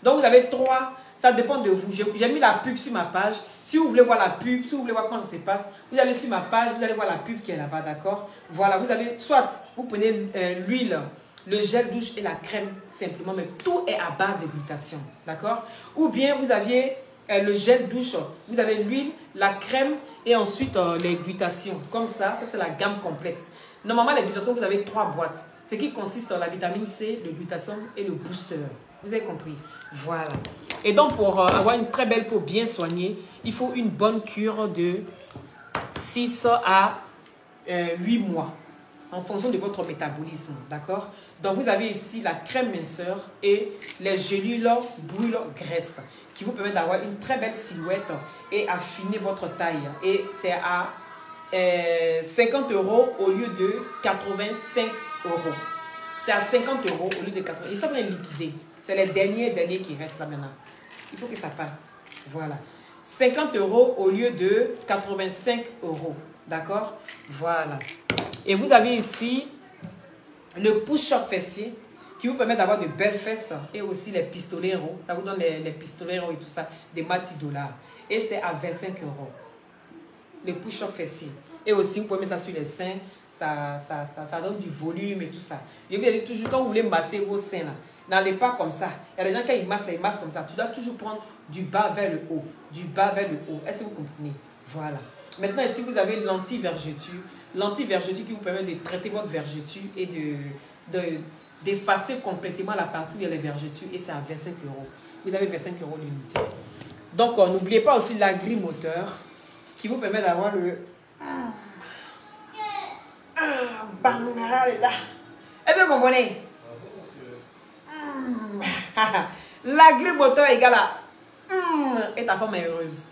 Donc vous avez 3, ça dépend de vous. J'ai mis la pub sur ma page. Si vous voulez voir la pub, si vous voulez voir comment ça se passe, vous allez sur ma page, vous allez voir la pub qui est là-bas, d'accord? Voilà, vous avez, soit vous prenez l'huile, le gel douche et la crème simplement, mais tout est à base de glutation, d'accord? Ou bien vous aviez le gel douche, vous avez l'huile, la crème et ensuite les glutations. Comme ça c'est la gamme complète. Normalement, les glutations, vous avez 3 boîtes. Ce qui consiste en la vitamine C, le glutation et le booster. Vous avez compris? Voilà. Et donc, pour avoir une très belle peau bien soignée, il faut une bonne cure de 6 à 8 mois. En fonction de votre métabolisme. D'accord? Donc, vous avez ici la crème minceur et les gélules brûle graisse qui vous permettent d'avoir une très belle silhouette et affiner votre taille. Et c'est à 50 € au lieu de 85 €. C'est à 50 € au lieu de 80 €. Ils sont bien liquidés. C'est les derniers qui restent là maintenant. Il faut que ça passe. Voilà. 50 € au lieu de 85 €. D'accord? Voilà. Et vous avez ici le push-up fessier qui vous permet d'avoir de belles fesses et aussi les pistoleros. Ça vous donne les pistoleros et tout ça, des $10. Et c'est à 25 €. les push-ups fessiers. Et aussi, vous pouvez mettre ça sur les seins. Ça donne du volume et tout ça. Je vous dis toujours, quand vous voulez masser vos seins, n'allez pas comme ça. Il y a des gens qui ils massent comme ça. Tu dois toujours prendre du bas vers le haut. Du bas vers le haut. Est-ce que vous comprenez? Voilà. Maintenant, ici, vous avez l'anti-vergeture. L'anti-vergeture qui vous permet de traiter votre vergeture et d'effacer complètement la partie où il y a les vergetures. Et c'est à 25 €. Vous avez 25 € l'unité. Donc, n'oubliez pas aussi l'agri-moteur qui vous permet d'avoir le... Est-ce que vous comprenez? L'agri-moteur égale à... Et ta femme est heureuse.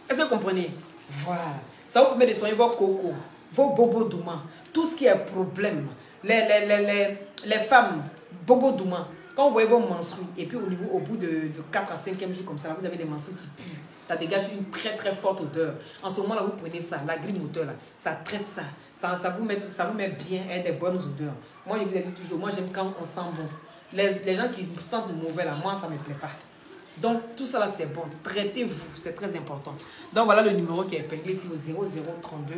Est-ce que vous comprenez? Voilà. Ça vous permet de soigner vos cocos, vos bobos doumans, tout ce qui est problème. Les femmes, bobos doumans, quand vous voyez vos menstrues, et puis au bout de 4 à 5e jour comme ça, là, vous avez des menstrues qui puent. Ça dégage une très très forte odeur. En ce moment-là, vous prenez ça, l'agri-moteur, là, ça traite ça. Ça vous met bien et des bonnes odeurs. Moi, je vous ai dit toujours, moi j'aime quand on sent bon. Les gens qui sentent mauvais, là, moi, ça ne me plaît pas. Donc, tout ça là, c'est bon. Traitez-vous, c'est très important. Donc, voilà le numéro qui est épinglé ici au 0032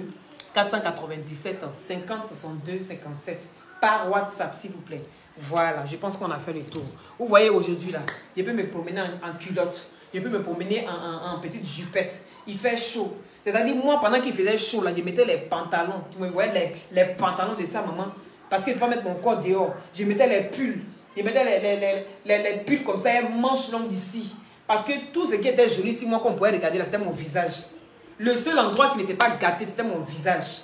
497 50 62 57 par WhatsApp, s'il vous plaît. Voilà, je pense qu'on a fait le tour. Vous voyez, aujourd'hui, là, je peux me promener en culotte. Je peux me promener en petite jupette. Il fait chaud. C'est-à-dire, moi, pendant qu'il faisait chaud, là, je mettais les pantalons. Tu me voyais les pantalons de sa maman. Parce que je ne peux pas mettre mon corps dehors. Je mettais les pulls. Je mettais les pulls comme ça, et manches longues ici. Parce que tout ce qui était joli, si moi qu'on pouvait regarder là, c'était mon visage. Le seul endroit qui n'était pas gâté, c'était mon visage.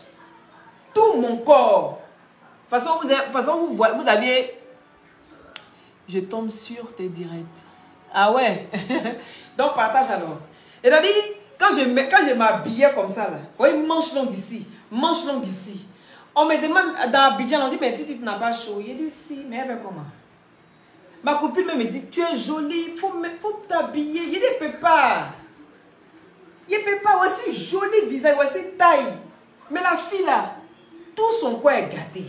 Tout mon corps. De toute façon, vous aviez... Je tombe sur tes directs. Ah ouais. Donc, partage alors. C'est-à-dire, quand je m'habillais comme ça, là, vous voyez, manche longue ici, manche longue ici. On me demande, dans Abidjan, on dit, mais Titi, tu n'as pas chaud. Je dis, si, mais elle fait comment? Ma copine me dit, tu es jolie, il faut t'habiller. Je dis, il ne peut pas. Il ne peut pas. Voici joli visage, voici taille. Mais la fille là, tout son corps est gâté.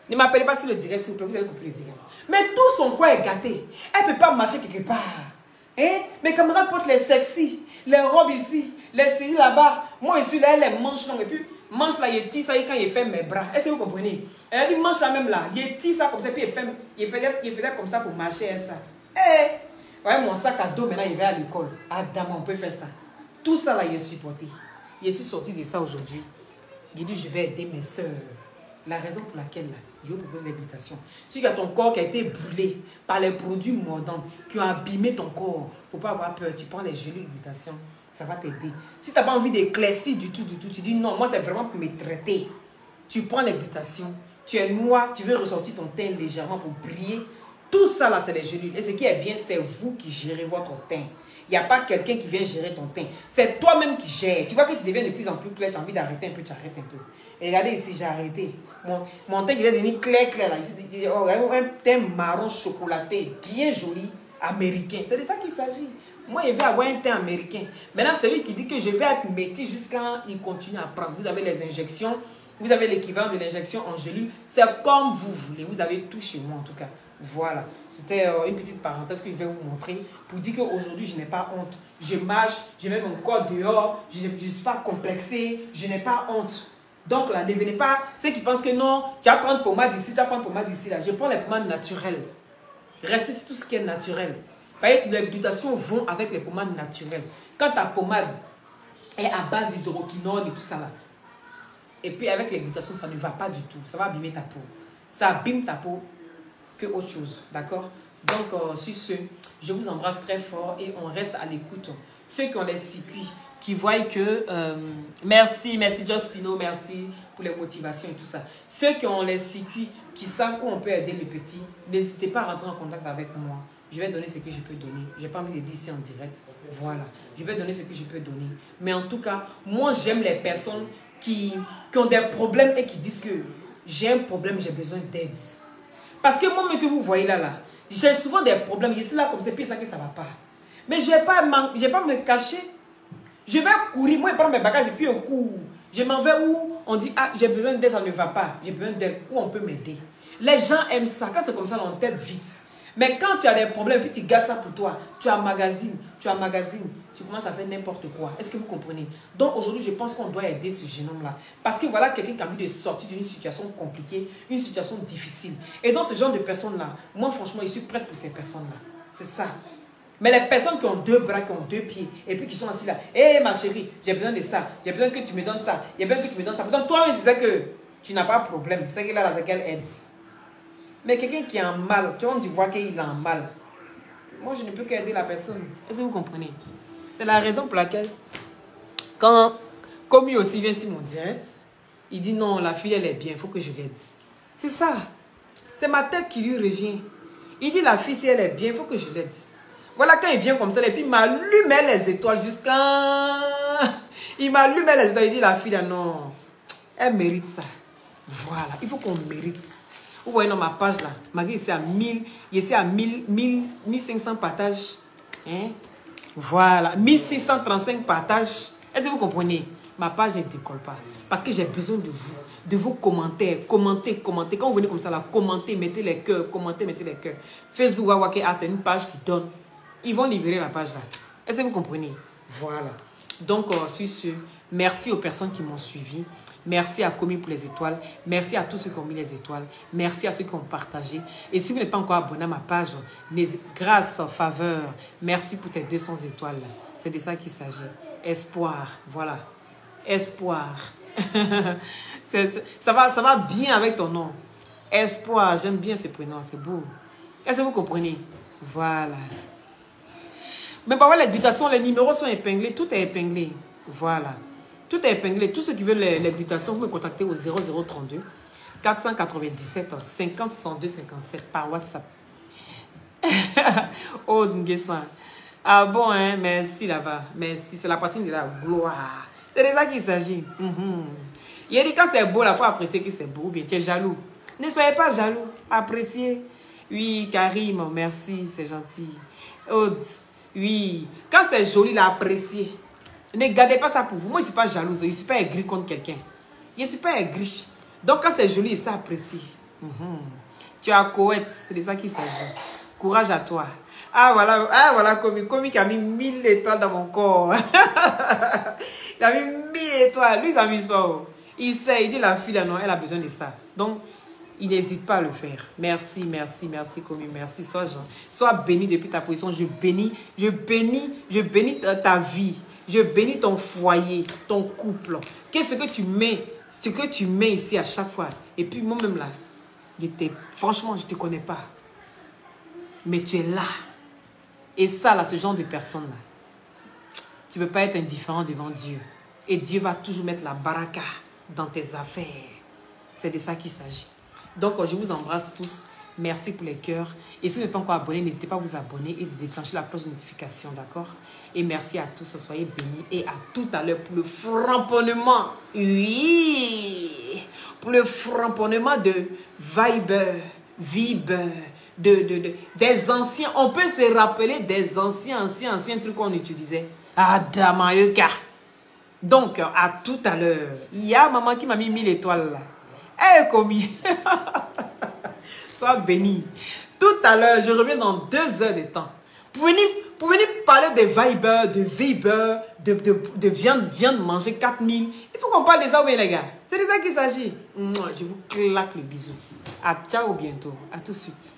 Ne m'appelez pas sur le direct, s'il vous plaît, vous allez couper le direct. Mais tout son corps est gâté. Elle ne peut pas marcher quelque part. Hein? Mes camarades portent les sexy, les robes ici, les séries là-bas. Moi, je suis là, les manches longues. Et puis, manche là, il tire ça quand il fait mes bras. Est-ce que vous comprenez? Elle a dit, manche là même là, il tire ça comme ça, puis il faisait comme ça pour marcher et ça. Eh! Ouais, mon sac à dos, maintenant, il va à l'école. Ah, dame, on peut faire ça. Tout ça là, il est supporté. Je suis sorti de ça aujourd'hui. Il dit, je vais aider mes soeurs. La raison pour laquelle là, je vous propose l'églutation. Si tu as ton corps qui a été brûlé par les produits mordants qui ont abîmé ton corps, il ne faut pas avoir peur. Tu prends les gelées d'églutation, ça va t'aider. Si tu n'as pas envie d'éclaircir du tout, tu dis non, moi c'est vraiment pour me traiter. Tu prends l'églutation, tu es noir, tu veux ressortir ton teint légèrement pour briller. Tout ça là, c'est les gélules. Et ce qui est bien, c'est vous qui gérez votre teint. Il n'y a pas quelqu'un qui vient gérer ton teint. C'est toi-même qui gères. Tu vois que tu deviens de plus en plus clair. Tu as envie d'arrêter un peu, tu arrêtes un peu. Et regardez ici, j'ai arrêté. Mon teint, il est devenu clair là. Un teint marron chocolaté, bien joli, américain. C'est de ça qu'il s'agit. Moi, je vais avoir un teint américain. Maintenant, celui qui dit que je vais être métis jusqu'à il continue à prendre. Vous avez les injections. Vous avez l'équivalent de l'injection en gélule. C'est comme vous voulez. Vous avez tout chez moi en tout cas. Voilà, c'était une petite parenthèse que je vais vous montrer pour dire qu'aujourd'hui je n'ai pas honte. Je marche, je mets mon corps dehors, je ne suis pas complexé, je n'ai pas honte. Donc là, ne venez pas, ceux qui pensent que non, tu vas prendre pommade ici, tu vas prendre pommade ici, là. Je prends les pommades naturelles. Restez sur tout ce qui est naturel. Vous voyez, les glutations vont avec les pommades naturelles. Quand ta pommade est à base d'hydroquinone et tout ça là, et puis avec les glutations, ça ne va pas du tout. Ça va abîmer ta peau. Ça abîme ta peau que autre chose, d'accord? Donc, sur ce, je vous embrasse très fort et on reste à l'écoute. Ceux qui ont les circuits, qui voient que... merci Jospino, merci pour les motivations et tout ça. Ceux qui ont les circuits, qui savent où on peut aider les petits, n'hésitez pas à rentrer en contact avec moi. Je vais donner ce que je peux donner. Je n'ai pas envie de dire ici en direct. Voilà. Je vais donner ce que je peux donner. Mais en tout cas, moi, j'aime les personnes qui ont des problèmes et qui disent que j'ai un problème, j'ai besoin d'aide. Parce que moi, que vous voyez là, j'ai souvent des problèmes. Je suis là comme ça, puis ça que ça ne va pas. Mais je n'ai pas à me cacher. Je vais courir. Moi, je prends mes bagages et puis je cours. Je m'en vais où on dit, ah, j'ai besoin d'aide, ça ne va pas. J'ai besoin d'aide. Où on peut m'aider. Les gens aiment ça. Quand c'est comme ça, on t'aide vite. Mais quand tu as des problèmes, puis tu gardes ça pour toi, tu emmagasines, tu commences à faire n'importe quoi. Est-ce que vous comprenez? Donc aujourd'hui, je pense qu'on doit aider ce jeune homme-là. Parce que voilà quelqu'un qui a envie de sortir d'une situation compliquée, une situation difficile. Et dans ce genre de personnes-là, moi franchement, je suis prête pour ces personnes-là. C'est ça. Mais les personnes qui ont 2 bras, qui ont 2 pieds, et puis qui sont assis là, hé ma chérie, j'ai besoin de ça, j'ai besoin que tu me donnes ça, j'ai besoin que tu me donnes ça. Pourtant, toi, tu disais que tu n'as pas de problème, c'est qu'il a la qu'elle aide. Mais quelqu'un qui est en mal, tu vois qu'il est en mal. Moi, je ne peux qu'aider la personne. Est-ce que vous comprenez? C'est la raison pour laquelle, quand Komi aussi vient sur mon direct, il dit non, la fille, elle est bien, il faut que je l'aide. C'est ça. C'est ma tête qui lui revient. Il dit la fille, si elle est bien, il faut que je l'aide. Voilà, quand il vient comme ça, et puis il m'allumait les étoiles jusqu'à... Il m'allumait les étoiles, il dit la fille, là, non, elle mérite ça. Voilà, il faut qu'on mérite. Vous voyez dans ma page là, malgré c'est à 1000, ici à 1500 partages. Hein? Voilà, 1635 partages. Est-ce que vous comprenez? Ma page ne décolle pas. Parce que j'ai besoin de vous, de vos commentaires. Commentez. Quand vous venez comme ça là, commentez, mettez les cœurs, commentez, mettez les cœurs. Facebook va voir que c'est une page qui donne. Ils vont libérer la page là. Est-ce que vous comprenez? Voilà. Donc, sur ce, merci aux personnes qui m'ont suivi. Merci à Komi pour les étoiles. Merci à tous ceux qui ont mis les étoiles. Merci à ceux qui ont partagé. Et si vous n'êtes pas encore abonné à ma page, grâce, faveur, merci pour tes 200 étoiles. C'est de ça qu'il s'agit. Espoir. Voilà. Espoir. Ça va bien avec ton nom. Espoir. J'aime bien ces prénoms. C'est beau. Est-ce que vous comprenez? Voilà. Mais par les glutations, les numéros sont épinglés. Tout est épinglé. Voilà. Tout est épinglé. Tous ceux qui veulent les glutations, vous me contactez au 0032 497 50 62 57 par WhatsApp. Oh, Nguessan. Ah bon, hein? Merci là-bas. Merci. C'est la partie de la gloire. C'est de ça qu'il s'agit. Il a dit quand c'est beau, il faut apprécier que c'est beau. Bien, tu es jaloux. Ne soyez pas jaloux. Appréciez. Oui, Karim, merci, c'est gentil. Aude, oui. Quand c'est joli, l'apprécier. Ne gardez pas ça pour vous. Moi, je ne suis pas jalouse. Je ne suis pas aigri contre quelqu'un. Je ne suis pas aigri. Donc, quand c'est joli, ça apprécie. Tu as Koweït. C'est de ça qu'il s'agit. Courage à toi. Ah, voilà, Komi qui a mis 1000 étoiles dans mon corps. Il a mis 1000 étoiles. Lui, il s'amuse pas. Il sait, il dit la fille, là, non, elle a besoin de ça. Donc, il n'hésite pas à le faire. Merci, Komi. Merci. Sois béni depuis ta position. Je bénis ta vie. Je bénis ton foyer, ton couple. Qu'est-ce que tu mets ici à chaque fois. Et puis moi-même là, franchement, je ne te connais pas. Mais tu es là. Et ça, là, ce genre de personne-là, tu ne peux pas être indifférent devant Dieu. Et Dieu va toujours mettre la baraka dans tes affaires. C'est de ça qu'il s'agit. Donc, je vous embrasse tous. Merci pour les cœurs. Et si vous n'êtes pas encore abonné, n'hésitez pas à vous abonner et de déclencher la cloche de notification, d'accord? Et merci à tous. Soyez bénis. Et à tout à l'heure pour le framponnement. Oui! Pour le framponnement de Viber. Des anciens. On peut se rappeler des anciens trucs qu'on utilisait. Adamayuka. Donc, à tout à l'heure. Il y a maman qui m'a mis 1000 étoiles là. Eh, Komi. Sois béni. Tout à l'heure, je reviens dans 2 heures de temps. Pour venir parler de Viber, de viande manger 4000. Il faut qu'on parle de ça, oui, les gars. C'est de ça qu'il s'agit. Je vous claque le bisou. À ciao, bientôt. À tout de suite.